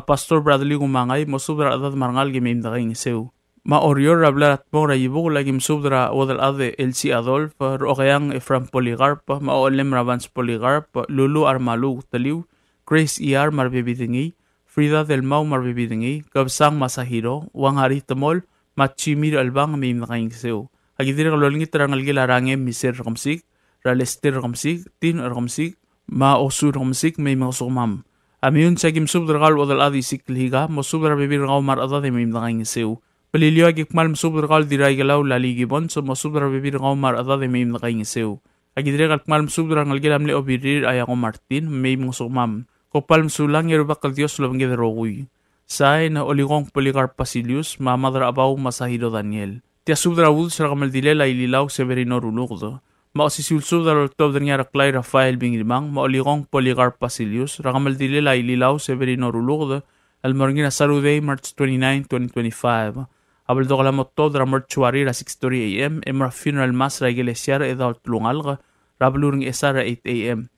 Pastor Bradley Kumangay, Mosubdar Adad Marangal Meim Drainseu. Ma Orior Rablarat Mora Yibug Lagim Subdra Wadal Ade Elsie Adolf, Rokeang Efram Poligarp, Maolem Ravans Poligarp, Lulu Armalu Taliw, Grace ER Marbibidingi, Frida Del Mau Marbibidingi, Gabsang Masahiro, Wanghari Tamol, Machimir Albang Meim Drainseu. Agidir Kalolingit Rangalgil Arange Miser Ramsik, Ralester Ramsik, Tin Ramsik, Ma Osur Ramsik Meim Osumam. Amiun Sagim Subdragal Wadal Adi Sikliga, Mosubra Bibir Gaumar Adade Meim Drainseu. Pelilio Agikmal Subdragal Diraigalau Laligibon, so Mosubra Bibir Gaumar Adade Meim Drainseu. Agidire Kalmal Subdrangal Gilamle Obirir Ayago Martin, Meim Osumam. Kopal Msulang Yerubakal Dios Lobangge Rogui. Say na Oligong Poligar Pasilius, Mamadra Abaw Masahido Daniel. Tia Subdra Woods Ragamaldile Ililaw Severino Rulugdo. Maosisul Subdra Lortob Dania Raklay Rafael Bingrimang, Maoligong Poligar Pasilius, Ragamaldile Ililaw Severino Rulugdo, Almorgina Saturday, March 29, 2025. Abeldo Galamotod Ramortuari at 6:30 a.m. Emra Funeral Mass Raigilesiar Edal Tulungalga, Rabluring Esara 8 a.m.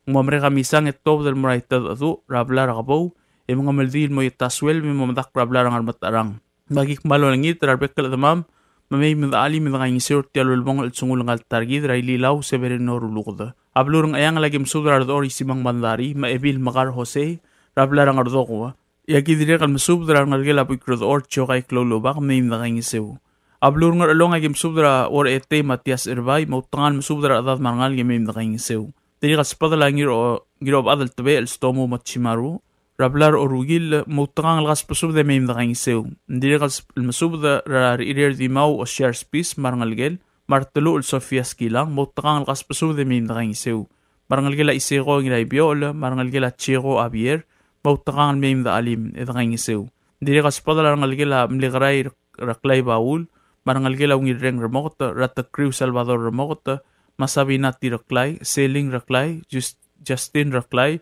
Ngomre Kamisang Etob del Moraitad Adu, Rablar Rabaw, mga maldil mo itaswel may mamadak rablarang armatarang. Magik malolangit rarbekal damam, mamay midali midangay sir tialulbong at sungulang altargid raililaw Severino Rulugda. Ablurang ayang lagim sudrar dori simang mandari, maebil Macar Jose, rablarang ardoko. Yagidirek al masubdra ngalgela puikrod or chokay klolobak may midangay siw. Ablurang along agim subdra or ete Matias Irbay, mautangan masubdra adat marangal may midangay siw. Dirikas padala girob adal tabe el stomo machimaru, Rablar Orugil Mutangang Las Pasub de Meim Drainseu. Dirigas Masub the Ririr di Mau o Shares Peace Marangalgel, Martelu Sofia Skilang, Mutangang Las Pasub de Meim Drainseu. Marangalgela Isego Ngirai Biola, Marangalgela Chiro Abier, Mutangang Meim the Alim Drainseu. Dirigas Padalangalgela Mligrai Raklay Baul, Marangalgela Ngireng Remota, Rata Crew Salvador Remota, Masabinati Raklay, Sailing Raklay, Justin Raklay,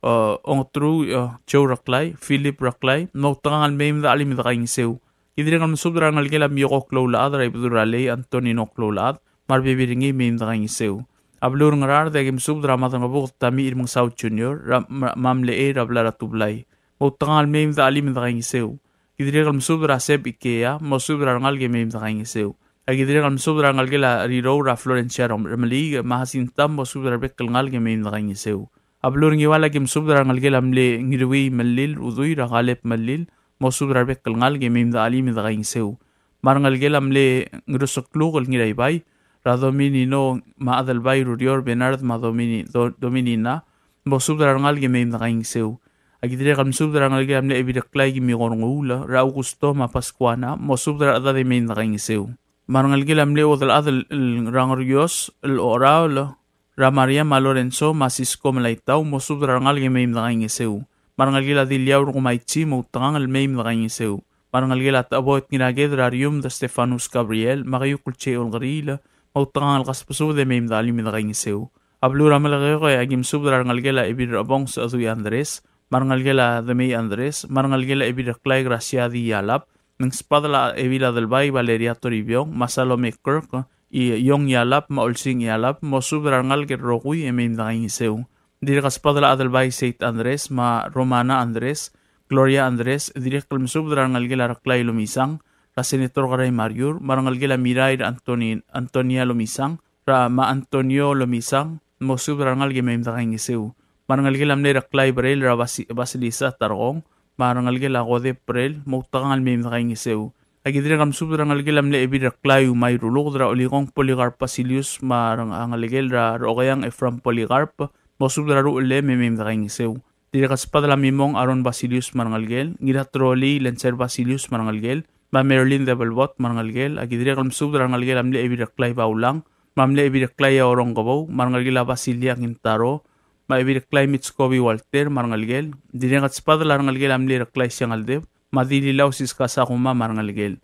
Ongtru Joe Raklay, Philip Raklay, Nautangal Meim the Alim Drainseu. Idringal Masubra Ngalgela Miyoko Clolad, Raibdurale, Antonino Clolad, Marbibiringi Meim Drainseu. Ablur Ngar, the Game Subdra Matangabuk Tami Irmang South Junior, Mamle Rablara Tublay. Nautangal Meim the Alim Drainseu. Idringal Masubra Seb Ikea, Mosubra Ngalge Meim Drainseu. Agidringal Masubra Ngalgela Riro Florencia Ramali, Mahasintam, Mosubra Bekal Ngalge Meim Drainseu. Ablur ngiwala kim subdra ngalgel amle ngirwi malil udui ragalep malil mosubra bekal ngalge mim da ali mi da gainsew mar ngalgel amle ngirosoklu gol ngiraybay radomini no ma adalbay rurior benard ma dominina mosubra rangal ge may nakaing sew. Agidire kamsubra rangal ge amle ebidaklay gi mi gorngula ra Augusto ma Pascuana mosubra ada de may nakaing sew. Marangal ge amle odal adal rangarios el oral ra Maria ma Lorenzo ma Cisco malaitaw mosubra rangal ge may nakaing sew. Marangal ge la dilyaw rumaitsi mo tangal may nakaing sew. Marangal ge la tabot ginaged rarium da Stefanus Gabriel makayukulche olgarila mo tangal kaspuso de may dalim nakaing sew. Ablura malagyo agim subra rangal ge la ebirabong sa Azuy Andres marangal ge la de may Andres marangal ge la ebidaklay Gracia di Yalap ng spadala evila del Bay Valeria Toribio Masalome Kirk yung Yalap maulsing Yalap mo subra rangal ge rokuy emim nakaing sew. Dire kaspadala del Bay Saint Andres ma Romana Andres Gloria Andres dire kalmsubra rangal ge la raklay lumisang ra Senator Karay Mariur marangal ge la Miray Antonia lumisang ra ma Antonio lumisang mo subra rangal ge emim nakaing sew. Marangal ge lamne raklay barel ra Basilisa Tarong marangal ge la kode prel mo tangal emim nakaing sew. Agidire kam subra rangal ge lamne ebidaklay may rulog ra ulikong Polycarp Basilius marangal ge ra rokayang Ephraim Polycarp mo subra ru ule emim nakaing sew. Dire kaspadala mimong Aaron Basilius marangal gel ngira Trolli Lencer Basilius marangal gel ma Merlin de Belbot marangal gel agidire kam subra rangal ge lamne ebidaklay baulang mamle ebidaklay orong gabaw marangal ge la Basilia Quintaro ma ebidaklay Mitskovi Walter marangal gel dire kaspadala rangal ge lamne raklay siangaldev madililaw siskasa kuma marangal gel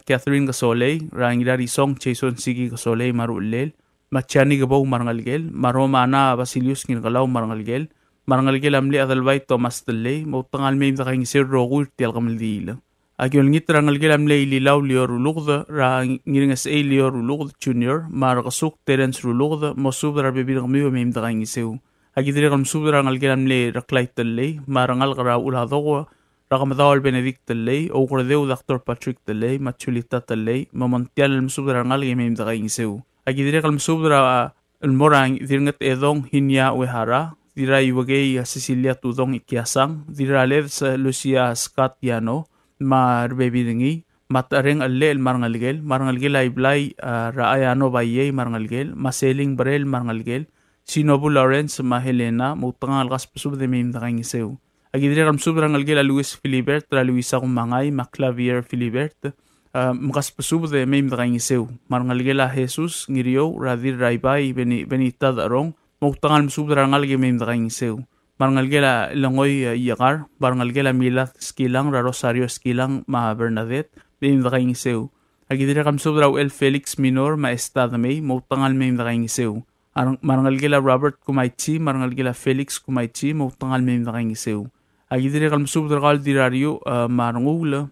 Catherine Gasoley rangira Risong Jason Sigi Gasoley marulel Machani gabaw marangal gel Maromana Basilius Ngalaw marangal gel amli adalbay Thomas Dalley mo tangal may nakaing sir rogur tial kamaldila agyon ngit rangal gel amli ililaw lior ulugda ra ngiring sa lior ulugda junior marakasuk Terence ulugda mo subra bebirang may nakaing sew agidire kam subra rangal gel amli raklay Dalley marangal kara ulado Rakamadawal Benedict Dalley o kordeo Dr. Patrick Dalley Machulita Dalley mamontial subra rangal gel may nakaing sew agidire kam subra morang dirngat edong hinya wehara dira iwagay Cecilia Tudong Ikiasang dira led sa Lucia Scott Yano marbebidingi matareng alle marangalgel ay blay raayano baye marangalgel maseling barel marangalgel Sinobu Lawrence ma Helena mutangal kaspasub de mim nakaing sew agidire kam subrangalgel a Luis Filibert ra Luisa Kumangay ma Clavier Filibert makaspasub de mim nakaing sew marangalgel a Jesus ngiriyo radir raibay Benita Darong muktangal musubra rangal ge mim nakaing sew marangal ge la langoy yakar marangal ge la Mila Skilang ra Rosario Skilang ma Bernadette mim nakaing sew agidire kam subra El Felix Minor ma Estada May muktangal mim nakaing sew marangal ge la Robert Kumaitsi marangal ge la Felix Kumaitsi muktangal mim nakaing sew agidire kam subra gal dirario marangula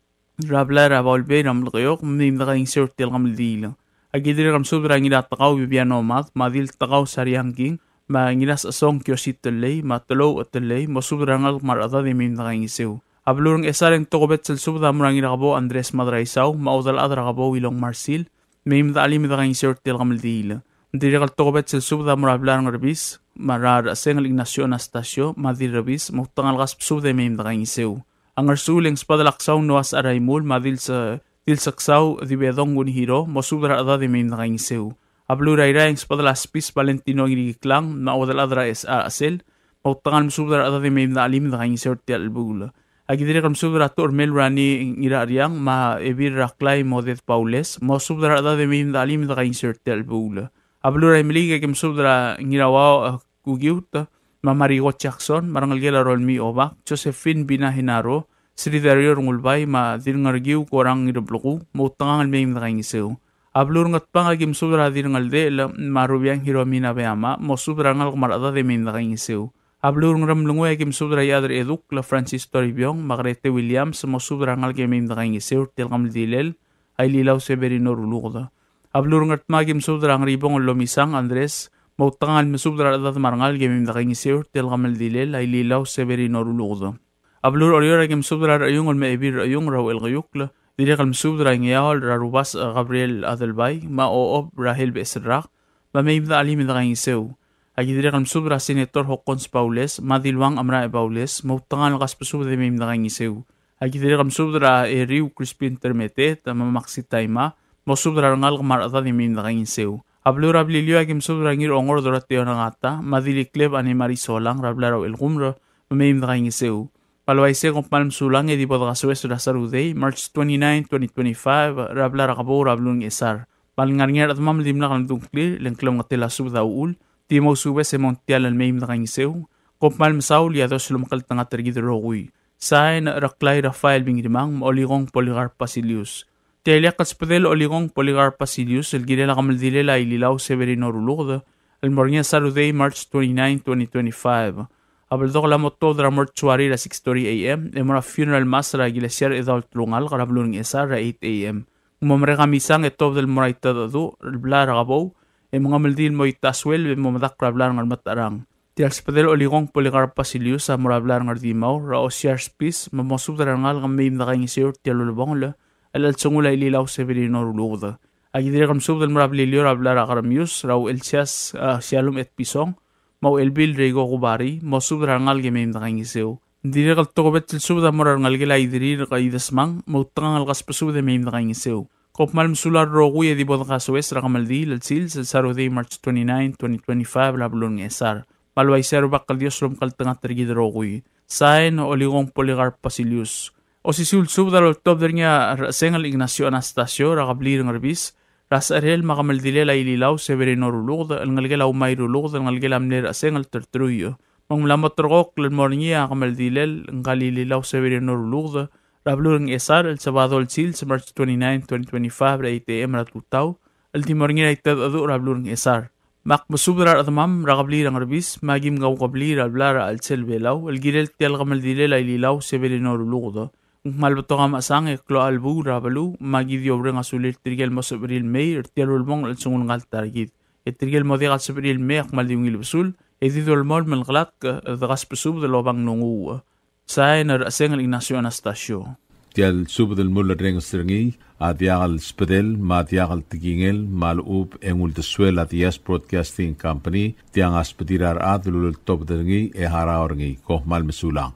rabla rabolbe ramlqyok mim nakaing sew tel kamdila agidire kam subra ngira takaw bibiano mat madil takaw sariyangking ma nginas asong kyosit telay matlo telay mosubrangal marada de mim nakaing sew ablurang esareng tokobet sel subda murang irabo Andres Madraisaw maudal adra kabo Wilong Marsil mim dalim nakaing sew tel kamdila dire kal tokobet sel subda murablarang rebis marar sengal Ignacio Anastasio madir rebis mutangal kas subda mim nakaing sew ang arsuleng spadalaksaw noas araymul madil sa tilsaksaw dibedong gunhiro mosubra ada de mim nakaing sew Ablura irayang spadalas pis Valentino ngiriklang maudal adra asel mautangal musubra ada de mim na alim nakaing sew tel bugula agidire kam subra tormel rani ngirariang ma ebir raklay Modet Paules mosubra ada de mim na alim nakaing sew tel bugula ablura imliga kam subra ngirawa kugiuta ma Marigot Jackson marangal gela Rolmi Obak Josephine Binahinaro Sri Dario Rungulbay ma dirngargiu korang ngirabluku mautangal mim nakaing sew Ablur ngat pangagim subra dirngalde la marubiang Hiromina Bayama mo subra ngal kumarada de mim nakaing sew Ablur ngram lungoy agim subra yadre eduk la Francis Toribong Magrete Williams mo subra ngal ke mim nakaing sew tel kamdilel ay lilaw Severino Rulugda Ablur ngat magim subra ngribong Lomisang Andres mo tangal musubra ada marangal ke mim nakaing sew tel kamdilel ay lilaw Severino Rulugda Ablur orior agim subra ayung ol meibir ayung raw el gayukla Dire kalm subra ngiyahol rarubas Gabriel Adelbay maoob Rahel Besrak mamim da alim nakaing sew agidire kalm subra Senator Hokons Paules madilwang amra Paules mautangal kaspasub de mim nakaing sew agidire kalm subra Riu Crispin Termete mamaksi taima mo subra ngal kamarata de mim nakaing sew Ablu rablilio agim subra ngir ongor dorat teo nangata, madili kleb ane marisolang rablaro el gumra, mameim nakaingiseu. Palwaise kong palm sulang di podkaswe sudah sarudey, March 29, 2025, rabla rakabo rablung esar. Palingar-ngar at mamlim na kanutungkli, lengklong atila subda uul, timo sube se montial al meim nakaingiseu, kong palm saul yados lumakal tanga tergidrogui. Sain raklay Rafael Bingrimang, Oligong Poligar Pasilius. Tialiak at spadel Oligong Poligar Pasilius, el girela kamaldilela ililaw Severino Rulugda, el mornya sarudey, March 29, 2025. Abaldok lamot to dra mortuary ra 6:30 a.m. e mora funeral mass ra iglesia edal trungal karabluning esa ra 8 a.m. Umamre kamisang etov del moraita dadu blar gabo e mga maldil mo itaswel e momadak rablar ngal matarang. Tial spadel Oligong Poligar Pasilius sa mora blar ngal dimaw ra osiars pis mamosub dra ngal ngam meim na kaingisir tial lubongla alal sungula ililaw Severino Rulugda. Agidire kam sub del mora blilio ra blar akaramius ra elsias sialum et pisong mau elbil rego kubari mo subra ngal ge mem nakaingiseu dire kal to bet subda morar ngal ge lai diri ka idasmang mo tangal kas subda mem nakaingiseu kop malm sular rogu ye di bod kaswes ra kamaldi lal sil sarode March 29 2025 la blung esar palwai ser bakal dios rom kal tanga tergi rogu sain Oligong Poligar Pasilius o si sul subda lo top dernya sengal Ignacio Anastasio ra kablir ngarbis Ras arel makamaldile la ililaw Severino Rulugda, al ngalgela umay Rulugda, al ngalgela amner aseng al tertruyo. Mang lamot rogok lal mornia kamaldilel, ang kalililaw Severino Rulugda, rablo ng esar, al sabado al sil sa March 29, 2025, ra 8 a.m. ratutaw, al timornia itad adu rablo ng esar. Mak masubra at mam, rakabli ng arbis, magim gaw kabli rablara al selbelaw, al girel tial kamaldile la ililaw Severino Rulugda. Malbato nga masang eklo albu rabalu magidio bring asulir trigel mo April May ertialul mong al sungun ngal targit etrigel mo digat April May ak maldiung ilbusul edidol mol melglak dagas pesub de lobang nungu sa na aseng al Ignacio Anastasio Tial sub del mulla reng stringi adiagal spedel madiagal tigingel malub engul de suela dias broadcasting company tiang aspedirar adlul top dengi e haraorngi ko mal mesulang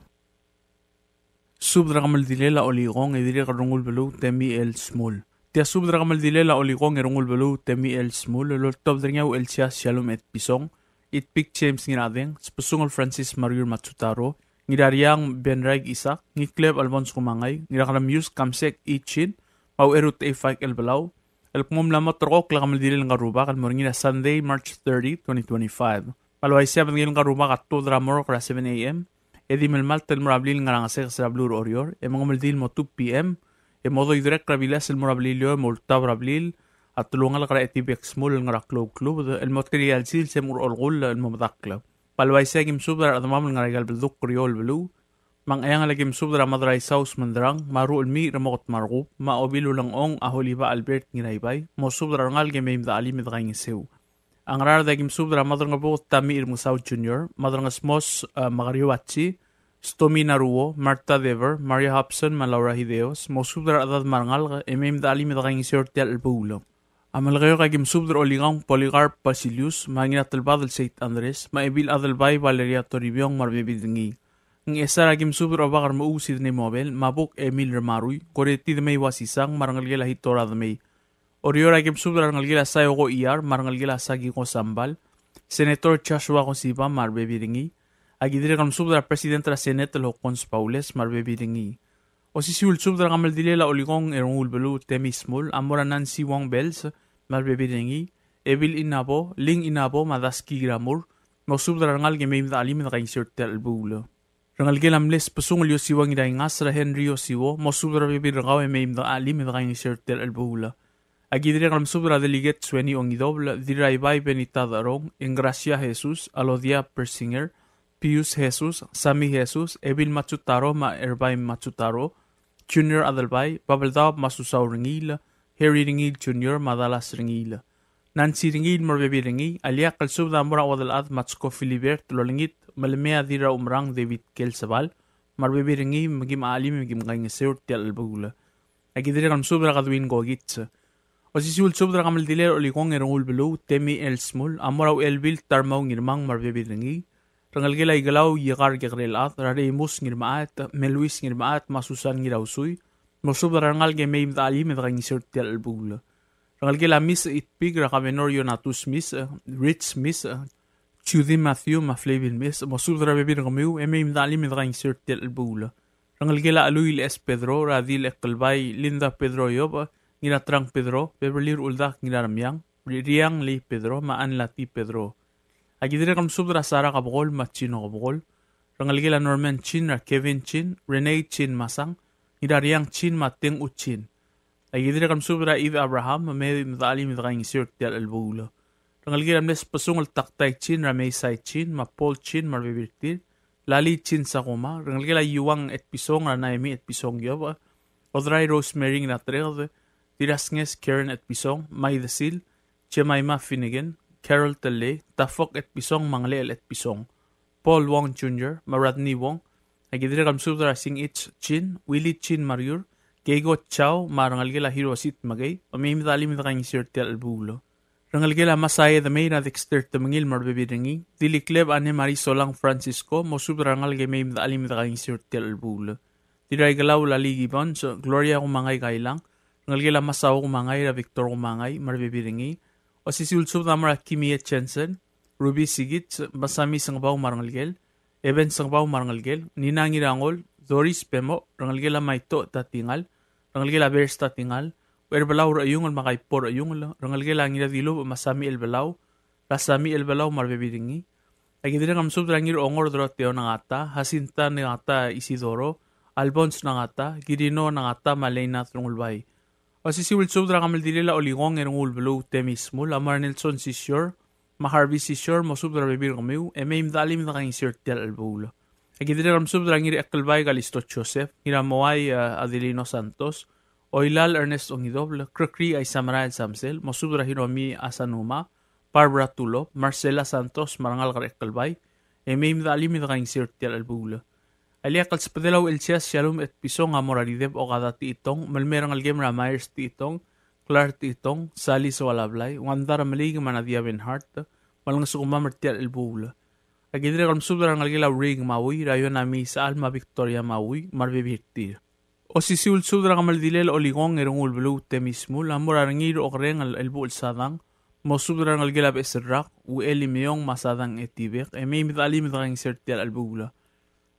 Subdra kamaldilela Oligong edire karungul belu temi el smul. Tia subdra kamaldilela Oligong erungul belu temi el smul. Lol top dringaw el siya shalom et pisong. It pick James ngiradeng. Spusungol Francis Mariur Matsutaro. Ngidariang Benraig Isak. Ngikleb Alfonso Kumangay. Ngidakaramyus Kamsek Ichin. Mau erut e-fike el belaw. El kumumlamot rok la kamaldilel ngaruba. Kalmoringina Sunday, March 30, 2025. Palway siya ngil ngaruba kato dramor kara 7 a.m. Edi melmal tel morablil ngarangasek sa blur orior, e mga maldil mo 2 p.m., e modo idrek rabilas el morablilio e multa rablil, at tulungal kara etibex mul ngara klub, el material sil se mur olgul el momadakla. Palway sa gim subdar at mamul ngaragal bilduk kriol belu, mang ayang alagim subdar madray saus mandrang, maru ulmi ramokot margup, maobilu lang ong aholiba Albert ngiraybay, mo subdar ngal gemeim da alimid kaingisew. Ang rara dagim subdra madrang po Tami Irmusaw Jr., madrang smos Magariwachi, Stomi Naruo, Marta Dever, Maria Hobson, Malaura Hideos, mo subdra adad marangal emem da alim da kang isorti al bulo. Amalgayo kagim subdra Oligong Poligar Pasilius, mangin atalbad al St. Andres, maebil adalbay Valeria Toribiyong marbibidingi. Ng isa ragim subdra bakar mausid ni Mobel, mabuk Emil Ramaruy, koreti de may wasisang marangal gila hitora de may. Oriora gim subdra ngalgila sa yogo iyar marangalgila sa ko sambal Senator Joshua Kosiba marbebiringi agidire kam subdra presidente la Senate lo Cons Paules marbebiringi o si sul subdra kamaldilela Oligong erungul belu temismul amora Nancy Wong Bells marbebiringi Evil Inabo Ling Inabo madaski gramur mo subdra ngal gemeim da alim da kain sirtel bulo rangalgila mles pasungul yo siwang ida ngasra Henry Osiwo mo subdra bebirgaw meim da alim da kain sirtel bulo Agidire kam subra delegat sueni ongidobla diraibay benitadarong Ingracia Jesus, Alodia Persinger, Pius Jesus, Sami Jesus, Evil Matsutaro ma Erbay Matsutaro, Junior Adalbay, Babaldao Masusaw Ringil, Harry Ringil Junior Madalas Ringil. Nancy Ringil Morbebi Ringi, Alia Kalsubda Mura Wadalad Matsko Filibert Lolingit, Malemea Dira Umrang David Kelsabal, Marbebi Ringi Magim Alim Magim Gangesur Tial Albula. Agidire kam subra kadwin gogits. O si sul subdra kamaldiler Oligong erungul belu temi el smul amoraw elbil tarmaw ngirmang marbebidringi rangalgila igalaw yakar gekrelat rareimus ngirmaat meluis ngirmaat masusan ngirawsuy mo subdra rangal gemeim dali med rangisir tial albula Rangal gila mis itpig rakamenor yonatus mis, rich mis, Chudi Matthew maflavin mis, mosubra bebir kamiu, imdali midrang sirtil albula. Rangal gila aluil es Pedro, radil ekalbay, Linda Pedro yoba, nginatrang Pedro, beberlir uldak nginaramyang, riang li Pedro, maan lati Pedro. Agidire kam subra Sara kabogol, machino kabogol. Rangal gila Norman Chin, Kevin Chin, Renee Chin masang, ngidariang Chin mating uchin. Agidire kam subra Eve Abraham, mdali midrang sirtil albula. Rangal gila mes pasungal taktay Chin, Ramay Sai Chin, Paul Chin, marbibirtil. Lali Chin sa kuma, rangal gila yuwang et pisong, Ranaimi et pisong yoba. Odray Rosemary nginatrelde, Dirasnges Karen et pisong, May Dasil, Jemima Finnegan, Carol Tele, Tafok et pisong, Mangleel et pisong. Paul Wong Jr., Maradni Wong, agidire kam subra Sing Ich Chin, Willie Chin Mariur, Gego Chow, marangal gila Hirosit Magay, pamimidali midakang sirtel albulo. Rangal gila Masaya the may na Dexter Tamangil marbebiringi, Dili Kleb ane Marisolang Francisco, mosubra rangal gay may midali midakang sirtel albulo. Diray galaw laligi bon, so Gloria kumangay kailang, rangal gila Masaw kumangay, Victor kumangay, marbebiringi, o sisulsub namara Kimi Jensen, Ruby Sigit, Basami Sangbaw Marangalgel, Eben Sangbaw Marangalgel, Ninangi Rangol, Doris Pemo, Rangalgela Maito Tatingal, Rangalgela Bears Tatingal, Erbalaw Rayungal Makaipor Rayungal, Rangalgela Ngira Dilo, Masami Elbalaw, Rasami Elbalaw Marbebiringi, Agidire kam sudrangir ongor droteo nangata, Hasinta nangata Isidoro, Albons nangata, Girino nangata Malena Trungulbay. O sisiwil subra kamil dilila oligong erungul belu temismul, Amar Nelson Sisyor, Maharvey Sisyor, mosubra bebir kamiu, may imdali midakang sirtel albulo. Agidire kam subra ngiri akalbay Galisto Joseph, Hiramaway Adelino Santos, Oilal Ernest Ongidoble, Krakri ay Samaral Samsel, mosubra Hiromi Asanuma, Barbara Tulop, Marcela Santos, marangal karekalbay, may imdali midakang sirtel albulo. Aliakal sa padalaw Elsias Shalom et Pisong Amorarideb o kadati itong, malmerang algem Ramayers ti itong, Clark ti itong, Sally Swalablay, Wandara Malig Manadia Benhart, malang sukuma Martial Elbula. Agidire kalm subdarang algilaw Ring Maui, rayon nami sa Alma Victoria Maui, marbibirtir. O sisiul subdarang amaldilel o ligong erungul belu temismul, amorarangir o kareng elbul sadang, mo subdarang algilaw esrak, u elimiyong masadang etibek, may mitali mitang sertial albula.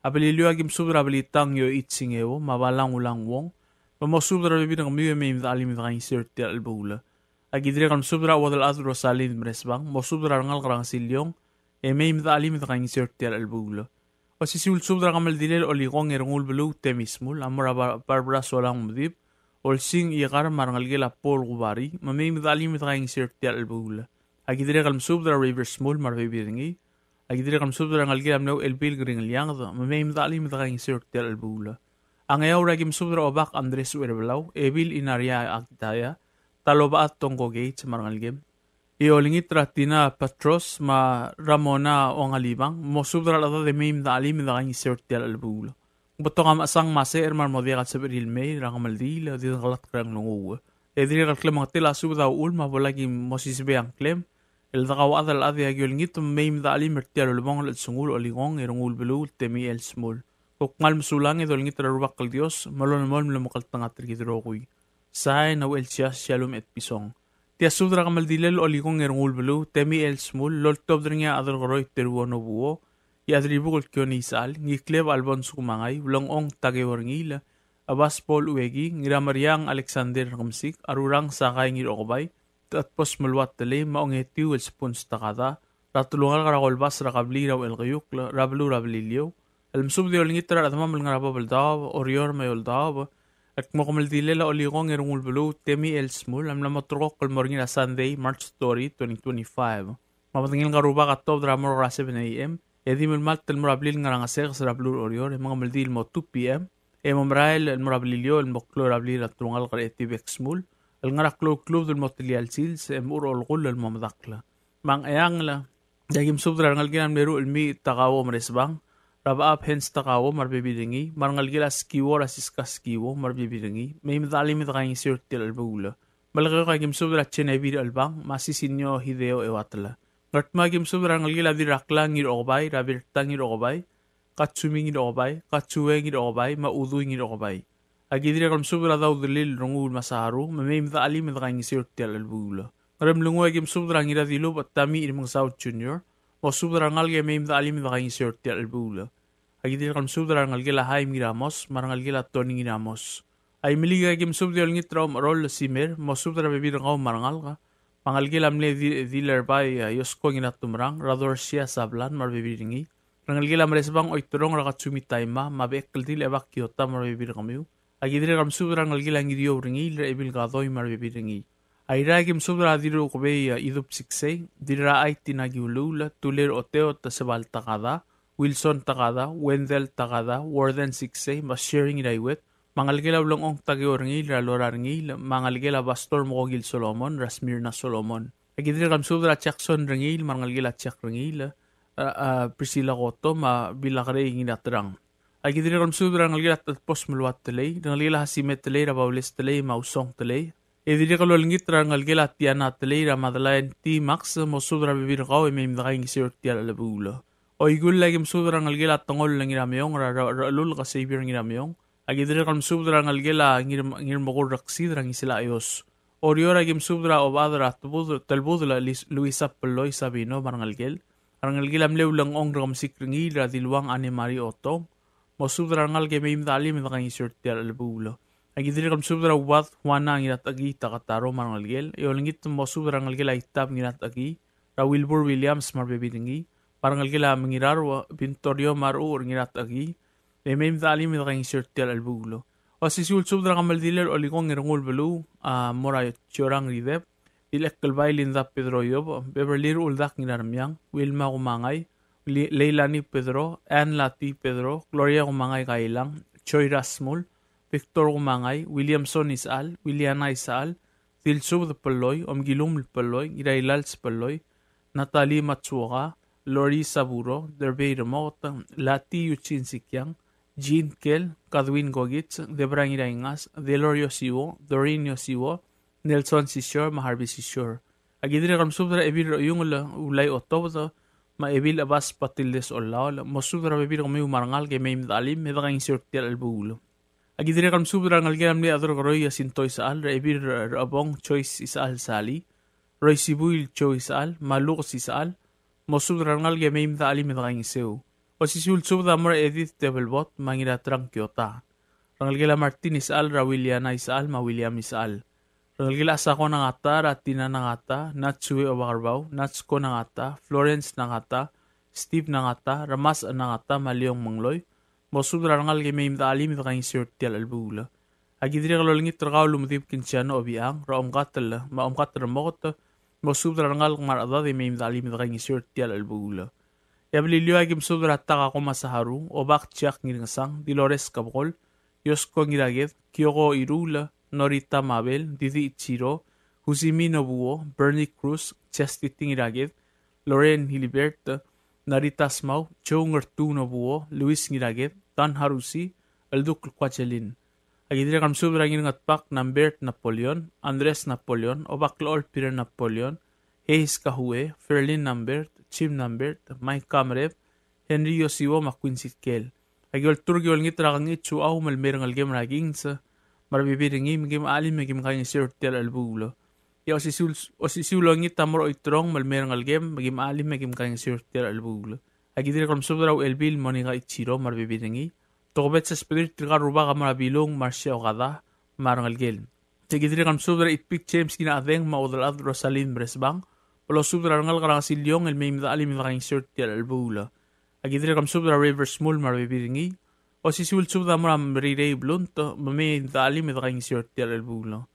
Apelilyo agim subra balitang yo itsingewo, mabalang ulang wong, Pamasubra bibinang miyo may mitali mitang sertial albula. Agidire kam subra wadal adro salin mresbang, mosubra rangal karang silyong, may mitali mitang sertial albula. O sisul subra kamal dilel o likong erungul belu temismul, amura Barbara solang mudib, olsing iakar marangal gila Paul Gubari, may mitali mitang sertial albula. Agidire kam subra river small marbibiringi, agidire kam subra rangal gila mnaw elbil gring liang, may mitali mitang sertial albula. Ang ayaw ragim subra obak Andres Uerbalaw, ebil inarya agdaya, taloba at tongko gates marangal gem. Iolingit ratina Patros ma Ramona o ngalibang, mo subra lata de may imdali midakang isertial albula. Bato ka maasang mase ermar mo diakat sa beril may, rakamaldila, di nakalat karang nungu. Ediri kalklem ang tila subra ul, mabalagi mo sisbe ang klem, eldakaw adal adi agiolingit may imdali mertial ulbong at sungul o lingong erungul belu temi el small. Kukmal musulang ito langit rarubak kal Diyos, malonamon lamakal tangat rikitrokoy. Saay na Elsias Shalom et Pisong. Tia sudra kamaldilel o likong erungul belu, temi el smul, loltob dringa adal koroy teruwa no buo, iadribukol kyo ni Isal, ngikleb albon sukumangay, ulong tagewarngila, abas Paul Uegi, ngiramaryang Alexander Kamsik, arurang sakay ngirokobay, tatpos malwat tali, maong etiw el spons takata, ratulungal karakolbas rakabli raw el kayuk, rablu rablilyo, المسوب لingitra at mamal nga rababaldaw, orior mayoldaw, at mokamaldilila o likong erungul belu, temi el smul, am namatrok kalmorgin na Sunday, March 30, 2025. Mapatingil nga ruba katob dramor ra 7 a.m., edi mulmat tel morablil nga rangasek sa rablur orior, mga maldil mo 2 p.m., mamrael el morablilyo, el moklo rablil at trungal kar etibek smul, el nga raklo klub del motilial sils, ur olgul el mamadakla. Mang ayang la, dagim subdra ngal ginam meru el mi takawo maresbang, Rabaap hens takawo marbibiringi, marangal gila skiwo rasiska skiwo marbibiringi, may madali mitakaing sirtil albula. Malaki ka gimsubra chenebir albang, masisinyo hideo ewatala. Ngartma gimsubra ngal gila dirakla ngir okobay, rabirta ngir okobay, katsumi ngir okobay, katsuwe ngir okobay, maudu ngir okobay. Agidri kam subra daw dalil rungul masaru, mamim da alim da kain sir tial albula. Ngaram lungo agim subra ngira dilub at tami inimang South Junior, mo subra ngal ge mamim da alim da kain sir tial albula. Agidri kam subra ngal gila haim giramos, marangal gila toning giramos. Ay miliga agim subra ngit raw rol simer, mo subra bebir ngaw marangal ka. Pangal gila mle diler bay yosko nginat tumrang, rador siya sablan mar bebiringi. Rangal gila maresbang oiturong rakatsumi taima, mabekkel dil ebak kiota mar bebir kamiu. Agidri kam subra ngal gila ngidio ringi, le ebil gadoy mar bebiringi. Aira agim subra diru kubey idup siksay, dira ay tinagiulula, tulir oteo ta sebal takada, Wilson takada, Wendell takada, Warden siksay, mas sharing iraiwet, mangalgela ulong ong tagiorngi, ralorangi, mangalgela Pastor Mogil Solomon, Rasmirna Solomon. Agidri kam subra Jackson ringi, mangalgela Jack ringi, Priscilla Cotto, ma bilakre inginatrang. Agidri kam subra ngalgela tatpos meluat telay, ngalgela hasimet telay, rabaulis telay, mausong telay. Ediri kalau lingit rangal gela tiana telay ramadalayan ti max mo subra bibir kaw may mdakaing sir tiala labula. O igul lagi msubra ngal gela tongol lang iramyong ralul ka savior ngiramyong. Agidiri kam subra ngal gela ngir mokor raksid rang isila ayos. Oriora gim subra o badra talbudla Luisa Peloy Sabino marangal gel. Rangal gela mlew lang ong ram sikringi ra dilwang animari oto. Mo subra ngal ge may mdali mdakaing sir tiala labula. Agidiri kam subra wat wana ngirat agi takataro marangalgel. Iolingit mo subra ngalgel ay tab ngirat agi. Ra Wilbur Williams marbebitingi. Parangalgel mengirar Pintorio maru ngirat agi. Memem dali mi daking sirtial albulo. O sisul subra kamal diler oligong ngirungul belu. Mora chorang ridep. Dilek kalbay linda Pedro yob. Beberlir uldak nginarmyang. Wilma kumangay. Leilani Pedro. Ann Lati Pedro. Gloria kumangay kailang. Choy Rasmul. Victor Kumangay, Williamson Isal, Williana Isal, Tilsub Peloy, Omgilum Peloy, Irailal Peloy, Natalie Matsuoka, Lori Saburo, Derbey Remot, Lati Yuchin Sikyang, Jean Kel, Kadwin Gogitz, Debrang Iraingas, Delorio Siwo, Doreen Siwo, Nelson Sisyor, Maharbi Sisyor. Agidri kam subra ebir yung ulay oto, ma ebil abas patildes olaw, mo subra bebir kami umarangal kay may mdalim, medakang sirtial albulo. Agidiri kam subra ngalgiram ni adro roy asintoy saal raibir rabong choice isaal sali roy sibuil choice saal maluk isaal mo subra ngalge meim da ali medang iseu o sisul subra mor edit develbot mangira trang kyota ngalgela Martin isaal ra Williana isaal ma William isaal ngalgela sako nangata ratina nangata natsue obakarbaw natsko nangata Florence nangata Steve nangata Ramas nangata Maliong Mangloy mo subra ngal ge meim da alim da kain sir tial albula agidri kalau lingit terkau lumutip kinsiano obiang ra omkatel ma omkatel mot mo subra ngal mar ada de meim da alim da kain sir tial albula yabli liwa gim subra taka ko masaharu obak chak ngirsang Dolores Cabol Yosko ngiraget Kyoko Irula Norita Mabel Didi Ichiro Husimi Nobuo Bernie Cruz Chesty Ngiraget Lorraine Hilibert Narita Smau, Joe Ngertuno Buo, Luis Ngiraget, Tan Harusi, Alduk Kwachelin. Agidri kam subra ngin ngatpak Nambert Napoleon, Andres Napoleon, Obaklol Peter Napoleon, Hayes Kahue, Ferlin Nambert, Chim Nambert, Mike Kamrev, Henry Yosiwo Makwinsit Kel. Agol turgiol ngitra kang itsu au malmerang algem raging sa marbibiringi migim alim migim kanya sirtel albulo. Ya osisiulo ngit tamor oitrong malmerang algem magim alim magim kang sirter albuglo. Agidiri kam sobraw elbil monika ichiro marbibiringi. Tokobet sa spirit trika ruba ka marabilong marsya o kada marang algel. Agidiri kam sobra itpik James kinaadeng maudalad Rosalind Bresbang. Palo sobra rangal karang silyong elmay alim kang sirter albuglo. Agidiri kam sobra River Small marbibiringi. Osisiul sobra maram rirei blunt mamay alim kang sirter albuglo.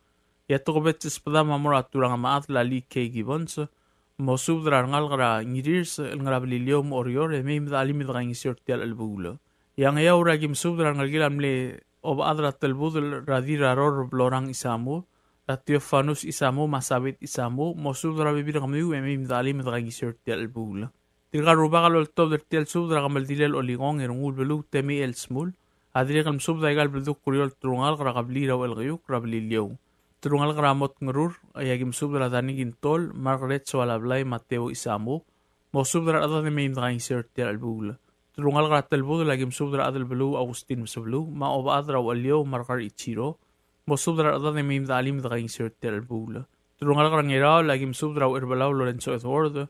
Yato ko betes pada mamora turang maat lali kay Gibbons mo subdra ngal kara ngidirs ngal bililyo mo orior may midali mit kang sirtial albulo yang ayaw ragim subdra ngal gilam le ob adra telbudul radira ror blorang isamu Teofanus isamu masabit isamu mo subdra bibir kami may midali mit kang sirtial albulo tilga ruba kalol top dertial subdra kamal dilel oligong erungul belu temi el smul adri kam subdra igal bilduk kuriol turungal kara kablira el gayuk rabililyo Turungal karamot ngerur, ayagim subdra dani gintol, Margaret Swalablay, Mateo Isamu, mo subdra ada ni may imdakaing sirtial albula. Tulungal karatel budo lagi msubdra adal belu Agustin msublu ma oba adra walio markar ichiro mosubdra adal de mim dalim da kaing sirtel bula. Tulungal karangiraw lagi msubdra irbalaw Lorenzo Eduardo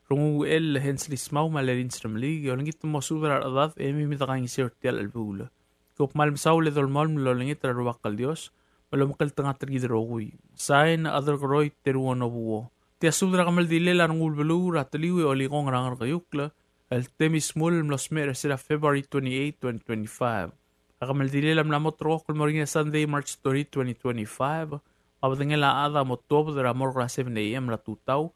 rungu el hensli smaw malerin stramli yolingit mosubdra adal mim da kaing sirtel bula. Kop mal msawle dol mal lolingit rabakal Dios malumkal tanga tergidrogui. Sain adal kroy teruano buo. Tia subdra kamal dile larungul belu ratliwi oligong rangar kayukla. El temismul los meses será February 28, 2025. Akamal dile lam lamot roh kul moringa Sunday, March 30, 2025. Abadenge la ada motob de la morra 7 a.m. la tutau.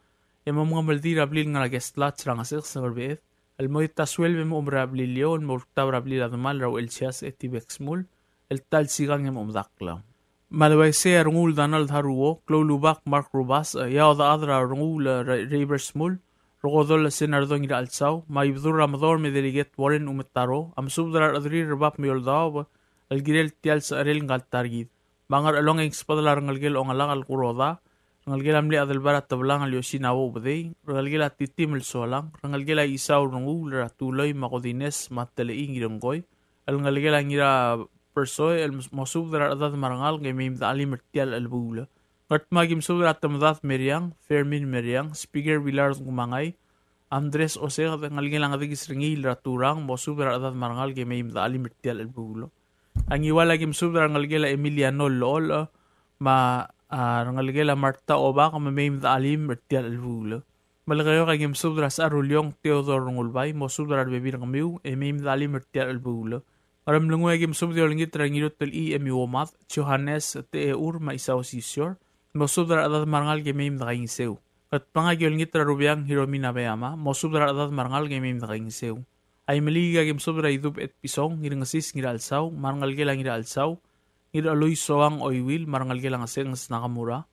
Ema mga maldira ablil nga nagestlat sila nga sa barbeet. El moy taswel mo umrablil yon, mortaw rablil admal raw el sias etibexmul. El tal sigang em umdakla. Malaway se rungul Donald Haruo, Klo Lubak, Mark Rubas, yaw da adra rungul Raversmul. Rogodol senardong ira alsaw, maibdur ramador me delegat Warren umetaro, am subdrar adri rebab me yoldaw, algirel tial sa arel ngal targid. Bangar along ang spadlar ngalgel o ngalang al kuroda, ngalgel amli adal barat tablang al yosinawo bday, ngalgel at titim el solang, ngalgel ay isaw rungul ratuloy makodines mataleing iranggoy, al ngalgel ang ira persoy el masubdrar adad marangal ngay may alim tial al bula. Ngat magim subrat tamadat Meriang, Fermin Meriang, Speaker Villar Gumangay, Andres Ose, ngalgin lang adigis ringil raturang, mo subrat adat marangal ke may imda alim irtial el bulo. Ang iwala gim subrat ngalgela Emiliano Lol, ngalgela Marta Oba, kama may imda alim irtial el bulo. Malagayo kagim subrat sa Arulyong Theodore Ngulbay, mo subrat bebir ngamiw, may imda alim irtial el bulo. Aram lungo agim subrat langit rangirot tel EMU Omat, Johannes Teur, maisaw sisyor, mosubdar adat marangal ke meim da kaing seu. Kat pangagil ngitra rubiang Hiromina Bayama, mosubdar adat marangal ke meim da kaing seu. Ay maliga ke mosubdar idub et pisong, ngirangasis ngira alsaw, marangal ke lang ngira alsaw, ngira aloy soang oiwil, marangal ke lang aseng nas nakamura,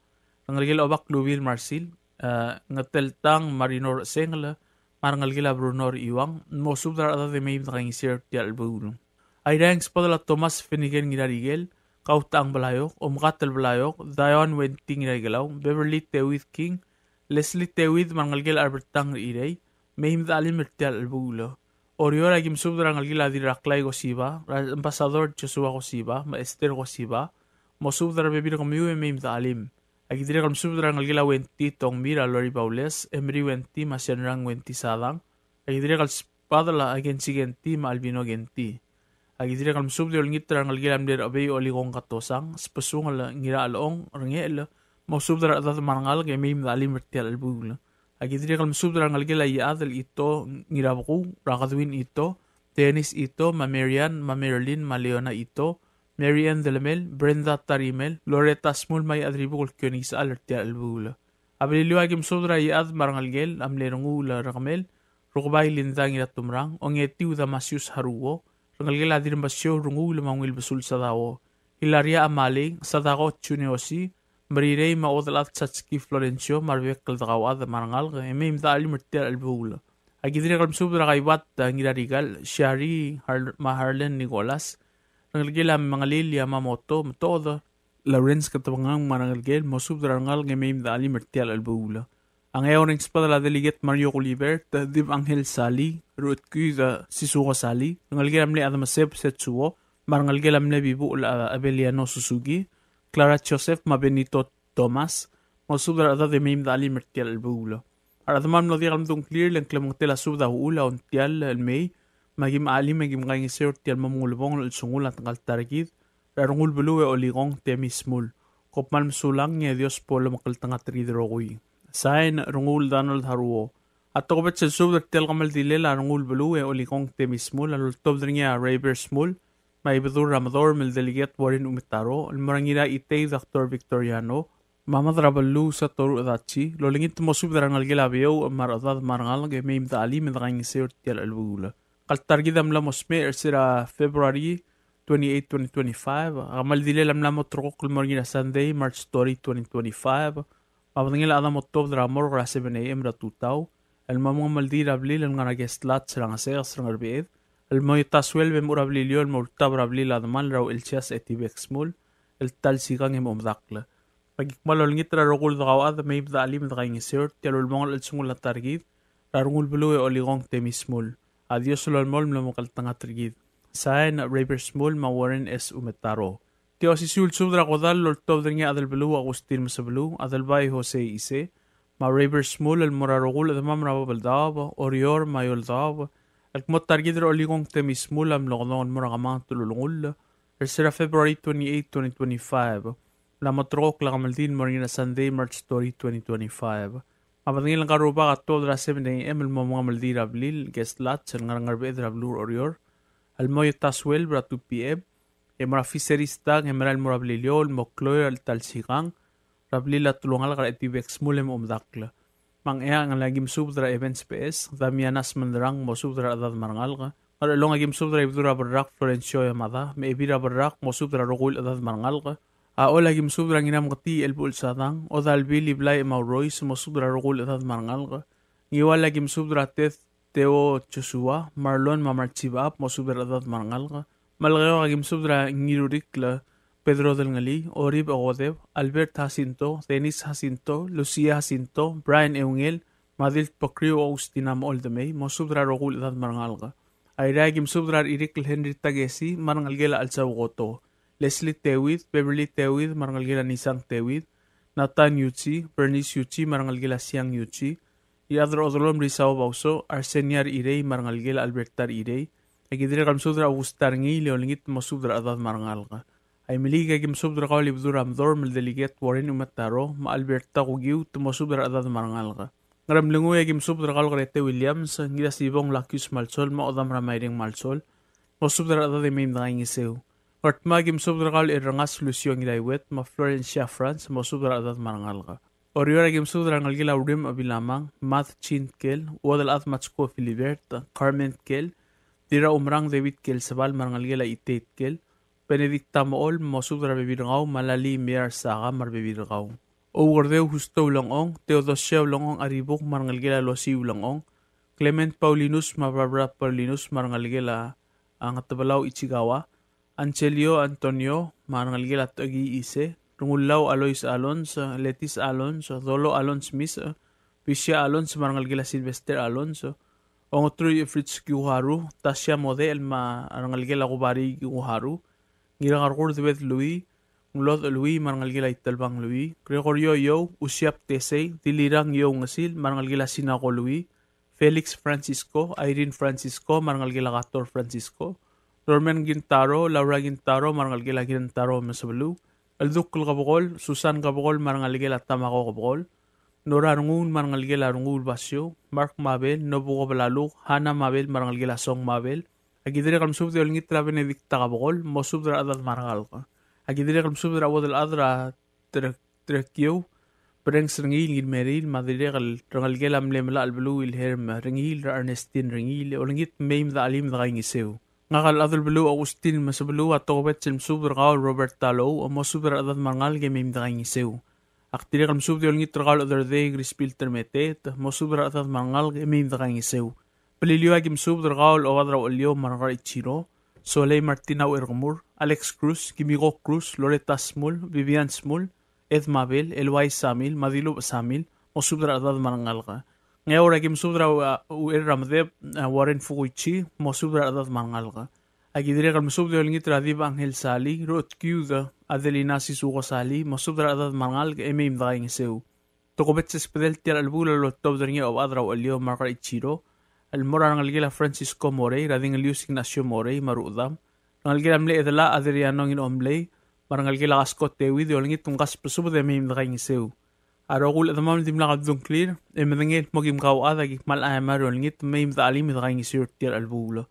marangal ke obak luwil marsil, ngateltang marinor sengla, marangal ke la brunor iwang, mosubdar adat meim da kaing seu ti albulong. Ay ranks padala Thomas Finnegan ngira rigel, Kautang Balayok, Umkatal Balayok, Dion Wenting Regalaw, Beverly Tewith King, Leslie Tewith Mangalgil Albertang Irey, Mahim Dalim Mertial Albulo, Oriora Gim Subdra Ngalgil Adiraklay Gosiba, Ambassador Joshua Gosiba, Maester Gosiba, Mosubdra Bebir Kamiu Mahim Dalim, Agidira Kam Subdra Ngalgila Wenti Tong Mira Lori Baules, Emery Wenti Masyanrang Wenti Sadang, Agidira Kal Spadala Agensi Genti Ma Albino Genti. Agidira kalm subdi ol ngitra ngal gilam der abay oligong katosang spesung al ngira along rangel mo subdra adat marangal ke mim dalim mertial albul. Agidira kalm subdra ngal gila yaadal ito ngira buku rakadwin ito Dennis ito Mamerian Mamerlin Maleona ito Marianne Delamel Brenda Tarimel Loretta Smul may adribukol kyonis alertial albul. Abililo agim subdra yaad marangal gel amlerungul rakamel rukbay lindang ira tumrang ongetiu Damasius Haruo Rangalgela din basyo rungul mangwil basul sa dawo. Hilaria Amaling sa dawo Chuniosi, Marirey maodalat Satski Florencio, Marvek Kaldawad, Marangal, Emim Dali Mertel Albula. Agidri Kalmsubra Kaibat, Ngirarigal, Shari Maharlen Nicolas, Rangalgela Mangalil Yamamoto, Matoda, Lawrence Katawangang Marangalgel, Mosubra Rangal, Emim Dali Mertel Albula. Ang ayaw ng espada delegate Mario Colibert, Div Angel Sali, Ruth Sisuko Sali, nangalgilam le Adamasep Setsuo, marangalgilam le Bibu Abeliano Susugi, Clara Joseph Mabenito Thomas, Mosubra de Mim Dali Mertial Albulo. Aradamam no diagram dong clear lang klamang tela subda huula on tial el May, magim ali magim kaing isir tial mamulbong el sungul at ngaltargid, rarungul bulu e oligong temismul, kopmal msulang niya Dios polo makaltangat ridrogoy. Sain rungul Donald Haruo. At tokobet sa subda tel kamal dilela rungul bulu e oligong temismul, alultob niya Raversmul, may bedur ramador mil delegat Warren umitaro, al marangira itay Dr. Victoriano, Mamadrabalu sa toru adachi, lolingit mo subda rangal gilabio, maradad marangal, ge may imda ali medangang isir tial albula. Kaltargidam lamos me ersira February 28, 2025, kamal dilelam lamo trokok marangira Sunday, March 30, 2025, Mabangila adam otob dramor gra 7 a.m. ratutaw. El mamong maldi rablil ang nga nagestlat sa nga segas ng arbiid. El moy taswel bem urablilyo el multab rablil adaman raw el chas etibexmul. El tal sigang em umdakla. Pagikmalol ngit rarukul dakaw may ibda alim da kaing isir. Tialul mongol el sungul na targid. Rarungul bulu e oligong temismul. Adios sulolmol mlamukal tangatrigid. Sain Raber Small ma Warren S. Umetaro. Tio si sul subdra kodal lortov dringa adal belu Agustin Masabelu adal bay Jose Ise. Ma Raber Small al morarogul adamam rababaldab Orior mayoldab. Alkmot targidro oligong temi Small am lognon moragamang tululungul. Elsera February 28, 2025. La matrok la kamaldin marina Sunday, March 30, 2025. Mapatingin lang karuba at 12 AM el mga maldira blil guest lot sa ngarangarbe drablur orior. Al moyo taswel bra 2 PM. E mara fisheries tag emeral mura bliliol mokloy al talsigang. Rablil at tulungal ka etibex mulem umdakla. Mang ea ang lagim subdra events PS. Damianas mandrang mo subdra adad marangal ka. Ar long agim subdra ibdura barrak Florencio Yamada. Me ibira barrak mo subdra rogul adad marangal ka. Aol lagi musubra nginam kati elbul sadang o dalbili blay Maurois musubra rogul edad marangalga ngiwal lagi musubra Teo Joshua Marlon Mamarchibap musubra edad marangalga malgayo lagi musubra ngirurikla Pedro del Ngali Orib Ogodev Albert Jacinto Denis Jacinto Lucia Jacinto Brian Eungel Madil Pokrio Agustinam Oldemey musubra rogul edad marangalga ayra musubra irikl Henry Tagesi marangalgela alsawoto Leslie Tewid, Beverly Tewid, marangalgila Nisang Tewid, Nathan Yuchi, Bernice Yuchi, marangalgila Siang Yuchi, Iadro Odolom Rizao Bauso, Arseniar Irey, marangalgila Albertar Irey, Agidre Kamsudra Augustar Ngi, Leolingit Mosudra Adad marangalga. Ay miliga Gimsudra Kaw Libdura Amdor, Mildeliget Warren Umataro, Ma Alberta Kugiw, Tumosudra Adad marangalga. Ngaram Lunguya Gimsudra Kaw Grete Williams, Ngida Sibong Lakius Malsol, Maodam Ramayring Malsol, Mosudra Adad Imim Dangiseu. Ortmagim subdrakal irangas Lucio ngilaiwet ma Florencia France mo subdra adat marangalga. Oriora gim subdra ngalgila urim abilamang Math Chinkel, Wadal Atmatsko Filibert, Carmen Kel, Dira Umrang David Kel Sabal marangalgila Itate Kel, Benedicta Mool mo subdra bebirgaw Malali Miar Saga mar bebirgaw. O Gordeu Justo Ulongong, Teodosia Ulongong Aribok marangalgila Losi Ulongong, Clement Paulinus ma Barbara Paulinus marangalgila ang Atabalaw Ichigawa, Ancelio Antonio, marangalgil at agi ise, Rungulaw Alois Alonso, Letis Alonso, Dolo Alonso Smith, Pisha Alonso, marangalgil Sylvester Alonso, Ongotruy Fritz Guharu, Tasya Model, marangalgil Akubari Guharu, Ngirangarkur Debet Louis, Nglod Louis, marangalgil Italbang Louis, Gregorio Yo, Usiap Tesey, Dilirang Yo Ngasil, marangalgil Sinako Louis, Felix Francisco, Irene Francisco, marangalgil Gator Francisco, Norman Gintaro, Laura Gintaro, marangalgila Gintaro Masablu, Aldukul Kabogol, Susan Kabogol, marangalgila Tamako Kabogol, Nora Rungun, marangalgila Rungul Basyo, Mark Mabel, Nobuko Balaluk, Hana Mabel, marangalgila Song Mabel, Agidire Kalmsub de Olngitra Benedicta Kabogol, Mosubdra Adad Marangalka, Agidire Kalmsubdra Wadal Adra Trekyo, Brengs Rengil, Meril, Madire Rangalgila Mlemla Alblu, Ilherm, Rengil, Ernestine Rengil, Olngit Maim the Alim the Rangiseu. Ngakal adal belu Agustin Masabelu at tokobet sil msubdra kaw Robert Talo o mosubdra adad mangal ke mimdakang isew. Aktiri kal msubdra yung ngitrakal other day grispilter metet mosubdra adad mangal ke mimdakang isew. Paliliwa kim msubdra kaw o adra olyo marangar Ichiro, Soleil Martina Ergamur, Alex Cruz, Kimiko Cruz, Loretta Smul, Vivian Smul, Ed Mabel, Elway Samil, Madilo Samil, mosubdra adad mangal ka. Ngayon agim subdra ueramdeb Warren Fukuichi mo subdra adad mangalga. Agidire kal musubdra ngitra diba Angel Sali, Ruth Cuda, Adelina Sisuko Sali, mo subdra adad mangalga emim daing seu. Tokobet sa spedel tial albula lo tobdra ngi o adra olio marka Ichiro, almora ngalgila Francisco Morey, rading Luis Ignacio Morey marudam, ngalgila mle edala Adriano ngin omley, marangalgila Ascot Tewi de olngit tungkas pesubda emim daing seu. Arogul at mamam dim lakad dung clear, medengit mogim kaw adag mal ayamar olngit may mdaalim daing isir tial albulo.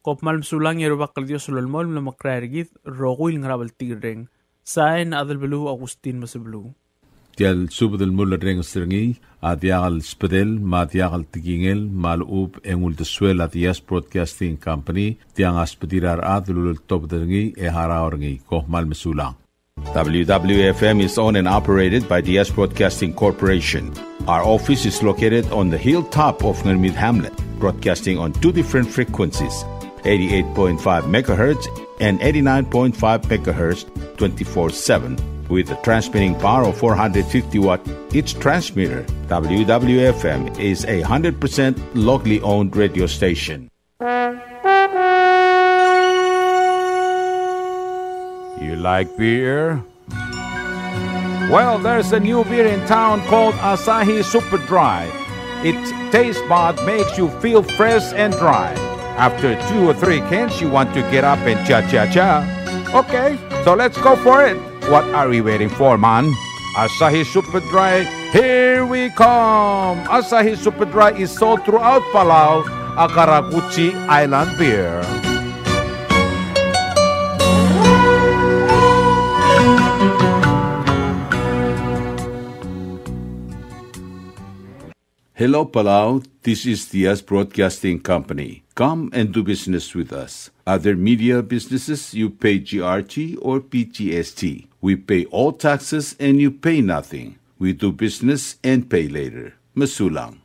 Kop malm sulang yero bakal Dios lolmol na makrargit rogul ngrabal tireng. Sain adal belu Agustin Masablu. Tial subdel mulla reng strengi adiagal spedel matiagal tigingel malub engul de suela Dias Broadcasting Company tiang aspedirar adlul top dengi haraorngi ko mal mesulang. WWFM is owned and operated by DS Broadcasting Corporation. Our office is located on the hilltop of Nurmid Hamlet, broadcasting on two different frequencies, 88.5 MHz and 89.5 MHz 24/7, with a transmitting power of 450 watt each transmitter. WWFM is a 100% locally owned radio station. You like beer? Well, there's a new beer in town called Asahi Super Dry. Its taste bud makes you feel fresh and dry. After 2 or 3 cans, you want to get up and cha-cha-cha. Okay, so let's go for it. What are we waiting for, man? Asahi Super Dry, here we come! Asahi Super Dry is sold throughout Palau, a Karakuchi Island beer. Hello, Palau. This is Diaz Broadcasting Company. Come and do business with us. Other media businesses, you pay GRT or PGST. We pay all taxes and you pay nothing. We do business and pay later. Masulang.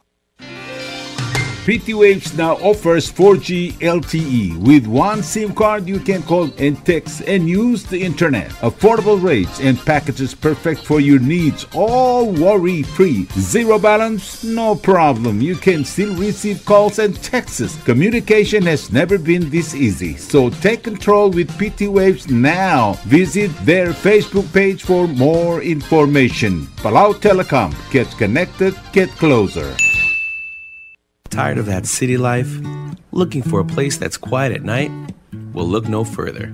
Pretty Waves now offers 4G LTE. With one SIM card, you can call and text and use the internet. Affordable rates and packages perfect for your needs. All worry-free. Zero balance? No problem. You can still receive calls and texts. Communication has never been this easy. So take control with PT Waves now. Visit their Facebook page for more information. Palau Telecom. Get connected, get closer. Tired of that city life? Looking for a place that's quiet at night? Well, look no further.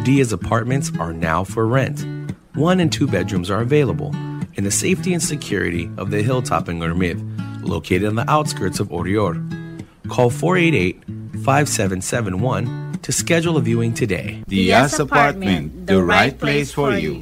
Diaz Apartments are now for rent. 1 and 2 bedrooms are available in the safety and security of the Hilltop in Gurmid, located on the outskirts of Orior. Call 488-5771 to schedule a viewing today. Diaz Apartment, the right place for you.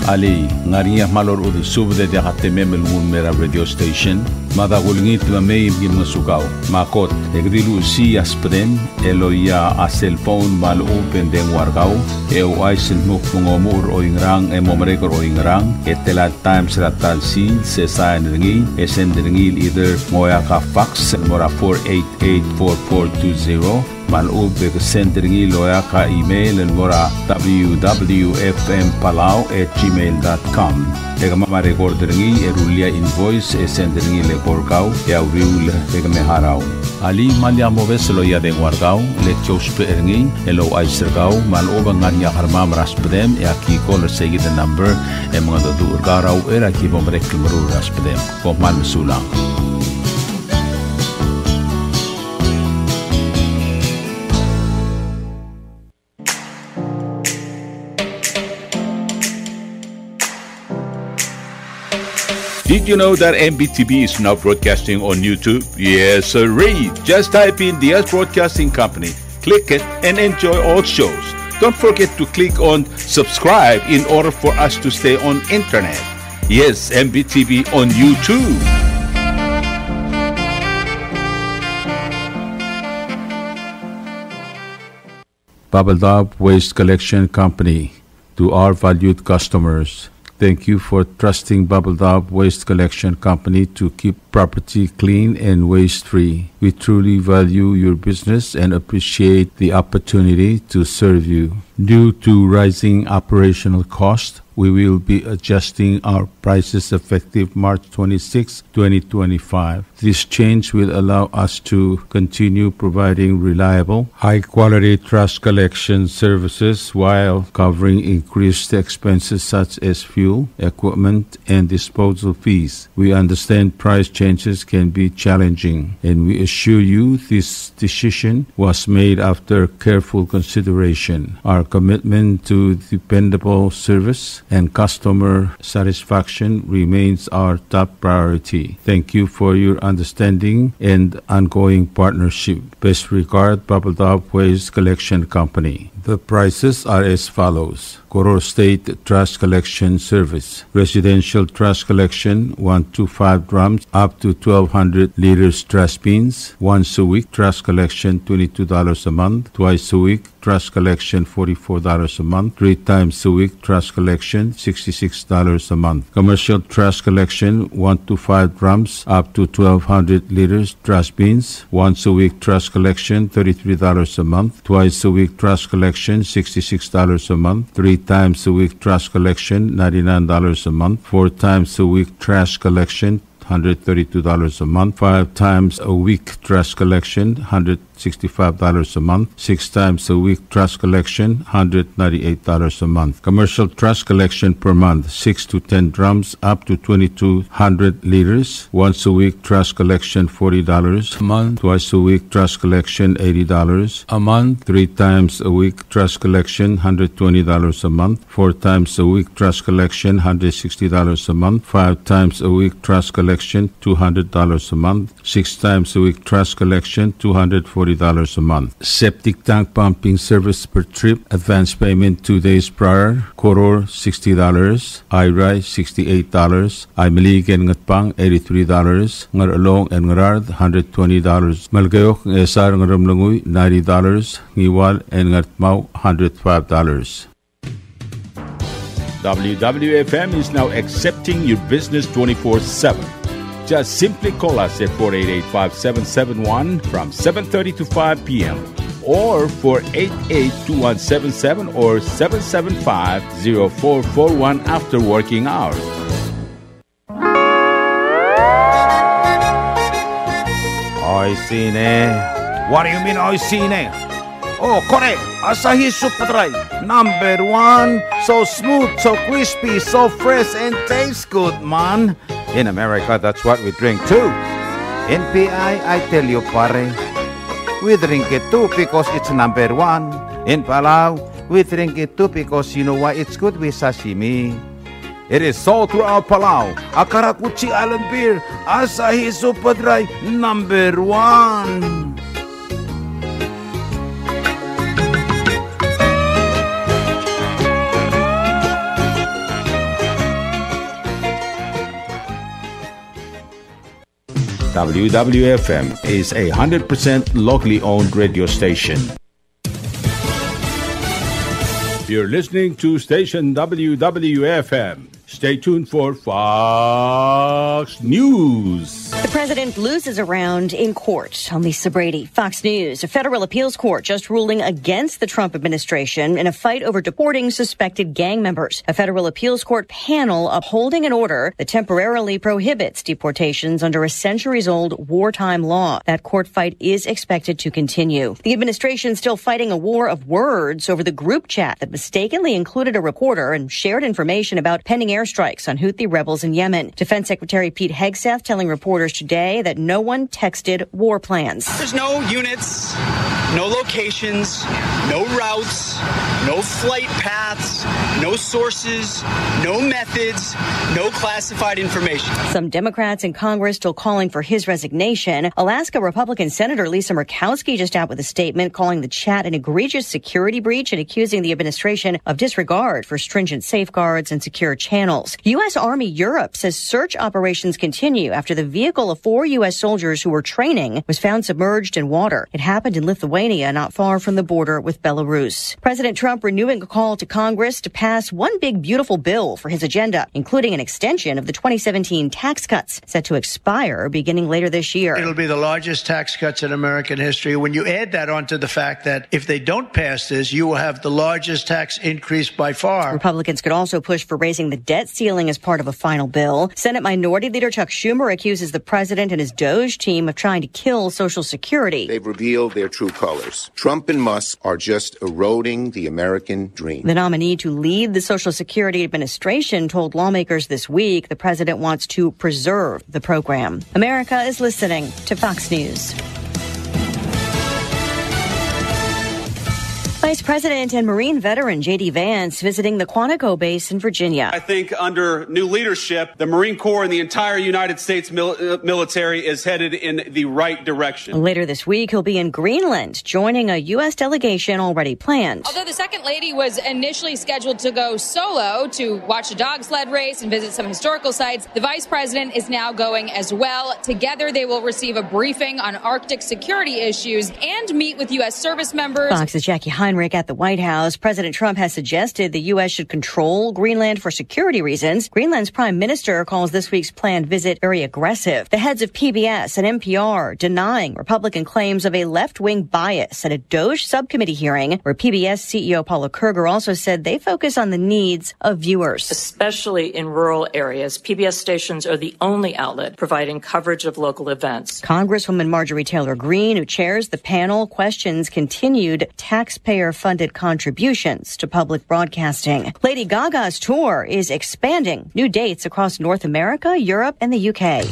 Ali, ngariya malor udu subde de hatte memel mun mera radio station. Mada gulngit ma may gim sukaw. Makot, egdilu si aspren, eloya a cellphone mal open den wargaw. Eu aisen muk mungomur o ingrang e momrekor o ingrang. Etela times ratal si se sign ringi, esen ringi either moya ka fax mora 4884420. Malub ke send ringi loya ka email mora www.fmpalau@gmail.com. Ega mama record ringi erulia invoice send ringi le porkau ya wiul ega meharau. Ali malia moves loya de wargau le chospe ringi elo aisergau maluba nganya harmam raspedem ya ki call say the number e mga do urgarau era ki bomrek mru raspedem ko man sulang. Did you know that MBTV is now broadcasting on YouTube? Yes, sirree. Just type in Diaz Broadcasting Company, click it, and enjoy all shows. Don't forget to click on subscribe in order for us to stay on internet. Yes, MBTV on YouTube. Bubble Dub Waste Collection Company. To our valued customers, thank you for trusting Bubble Dub Waste Collection Company to keep property clean and waste-free. We truly value your business and appreciate the opportunity to serve you. Due to rising operational costs, we will be adjusting our prices effective March 26, 2025. This change will allow us to continue providing reliable, high-quality trash collection services while covering increased expenses such as fuel, equipment, and disposal fees. We understand price changes can be challenging, and we assure you this decision was made after careful consideration. Our commitment to dependable service and customer satisfaction remains our top priority. Thank you for your understanding and ongoing partnership. Best regard, Bubble Dub Waste Collection Company. The prices are as follows. Koror State Trash Collection Service. Residential trash collection, 1 to 5 drums, up to 1,200 liters trash bins. Once a week, trash collection, $22 a month. Twice a week, trash collection, $44 a month. 3 times a week, trash collection, $66 a month. Commercial trash collection, 1 to 5 drums, up to 1,200 liters trash bins. Once a week, trash collection, $33 a month. Twice a week, trash collection, $66 a month. 3 times a week, trash collection, $99 a month. 4 times a week, trash collection, $132 a month. 5 times a week trash collection, $165 a month. 6 times a week trash collection, $198 a month. Commercial trash collection per month, 6 to 10 drums up to 2,200 liters. Once a week trash collection, $40 a month. Twice a week trash collection, $80 a month. 3 times a week trash collection, $120 a month. 4 times a week trash collection, $160 a month. 5 times a week trash collection, $200 a month. 6 times a week trash collection, $240 a month. Septic tank pumping service per trip, advance payment 2 days prior. Koror, $60. Irai, $68. Imaligan Ngatpang, $83. Ngar Along and Ngarard, $120. Malgayok Esar Ngaramlanguy, $90. Ngiwal and Ngatmau, $105. WWFM is now accepting your business 24/7. Just simply call us at 488-5771 from 7:30 to 5 p.m. or 488-2177 or 775-0441 after working hours. Oi sine. What do you mean oi sine? Oh, correct. Asahi Super Dry. Number 1. So smooth, so crispy, so fresh, and tastes good, man. In America, that's what we drink too. In PI, I tell you, pare, we drink it too because it's number 1. In Palau, we drink it too because you know why it's good with sashimi. It is sold throughout Palau. Akarakuchi Island Beer, Asahi Super Dry, number 1. WWFM is a 100% locally owned radio station. You're listening to station WWFM. Stay tuned for Fox News. The president loses a round in court. I'm Lisa Brady, Fox News. A federal appeals court just ruling against the Trump administration in a fight over deporting suspected gang members. A federal appeals court panel upholding an order that temporarily prohibits deportations under a centuries-old wartime law. That court fight is expected to continue. The administration still fighting a war of words over the group chat that mistakenly included a reporter and shared information about pending airstrikes on Houthi rebels in Yemen. Defense Secretary Pete Hegseth telling reporters today that no one texted war plans. There's no units, no locations, no routes, no flight paths, no sources, no methods, no classified information. Some Democrats in Congress still calling for his resignation. Alaska Republican Senator Lisa Murkowski just out with a statement calling the chat an egregious security breach and accusing the administration of disregard for stringent safeguards and secure channels. U.S. Army Europe says search operations continue after the vehicle of 4 U.S. soldiers who were training was found submerged in water. It happened in Lithuania, not far from the border with Belarus. President Trump renewing a call to Congress to pass one big beautiful bill for his agenda, including an extension of the 2017 tax cuts set to expire beginning later this year. It'll be the largest tax cuts in American history. When you add that onto the fact that if they don't pass this, you will have the largest tax increase by far. Republicans could also push for raising the debt ceiling as part of a final bill. Senate Minority Leader Chuck Schumer accuses the president and his DOJ team of trying to kill Social Security. They've revealed their true colors. Trump and Musk are just eroding the American dream. The nominee to lead the Social Security Administration told lawmakers this week the president wants to preserve the program. America is listening to Fox News. Vice President and Marine veteran J.D. Vance visiting the Quantico base in Virginia. I think under new leadership, the Marine Corps and the entire United States military is headed in the right direction. Later this week, he'll be in Greenland, joining a U.S. delegation already planned. Although the second lady was initially scheduled to go solo to watch a dog sled race and visit some historical sites, the vice president is now going as well. Together, they will receive a briefing on Arctic security issues and meet with U.S. service members. Fox's Jackie Heinrich Heinrich at the White House. President Trump has suggested the U.S. should control Greenland for security reasons. Greenland's prime minister calls this week's planned visit very aggressive. The heads of PBS and NPR denying Republican claims of a left-wing bias at a DOJ subcommittee hearing, where PBS CEO Paula Kerger also said they focus on the needs of viewers. Especially in rural areas, PBS stations are the only outlet providing coverage of local events. Congresswoman Marjorie Taylor Greene, who chairs the panel, questions continued taxpayer-funded contributions to public broadcasting. Lady Gaga's tour is expanding. New dates across North America, Europe, and the UK.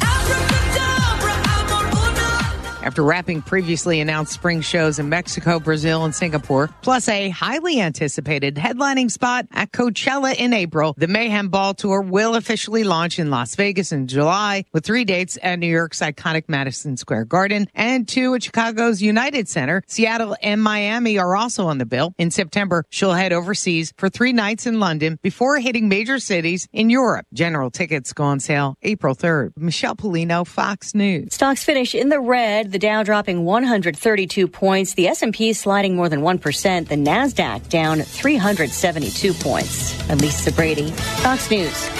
After wrapping previously announced spring shows in Mexico, Brazil, and Singapore, plus a highly anticipated headlining spot at Coachella in April, the Mayhem Ball Tour will officially launch in Las Vegas in July, with 3 dates at New York's iconic Madison Square Garden and 2 at Chicago's United Center. Seattle and Miami are also on the bill. In September, she'll head overseas for 3 nights in London before hitting major cities in Europe. General tickets go on sale April 3rd. Michelle Polino, Fox News. Stocks finish in the red. The Dow dropping 132 points. The S&P sliding more than 1%. The NASDAQ down 372 points. I'm Lisa Brady, Fox News.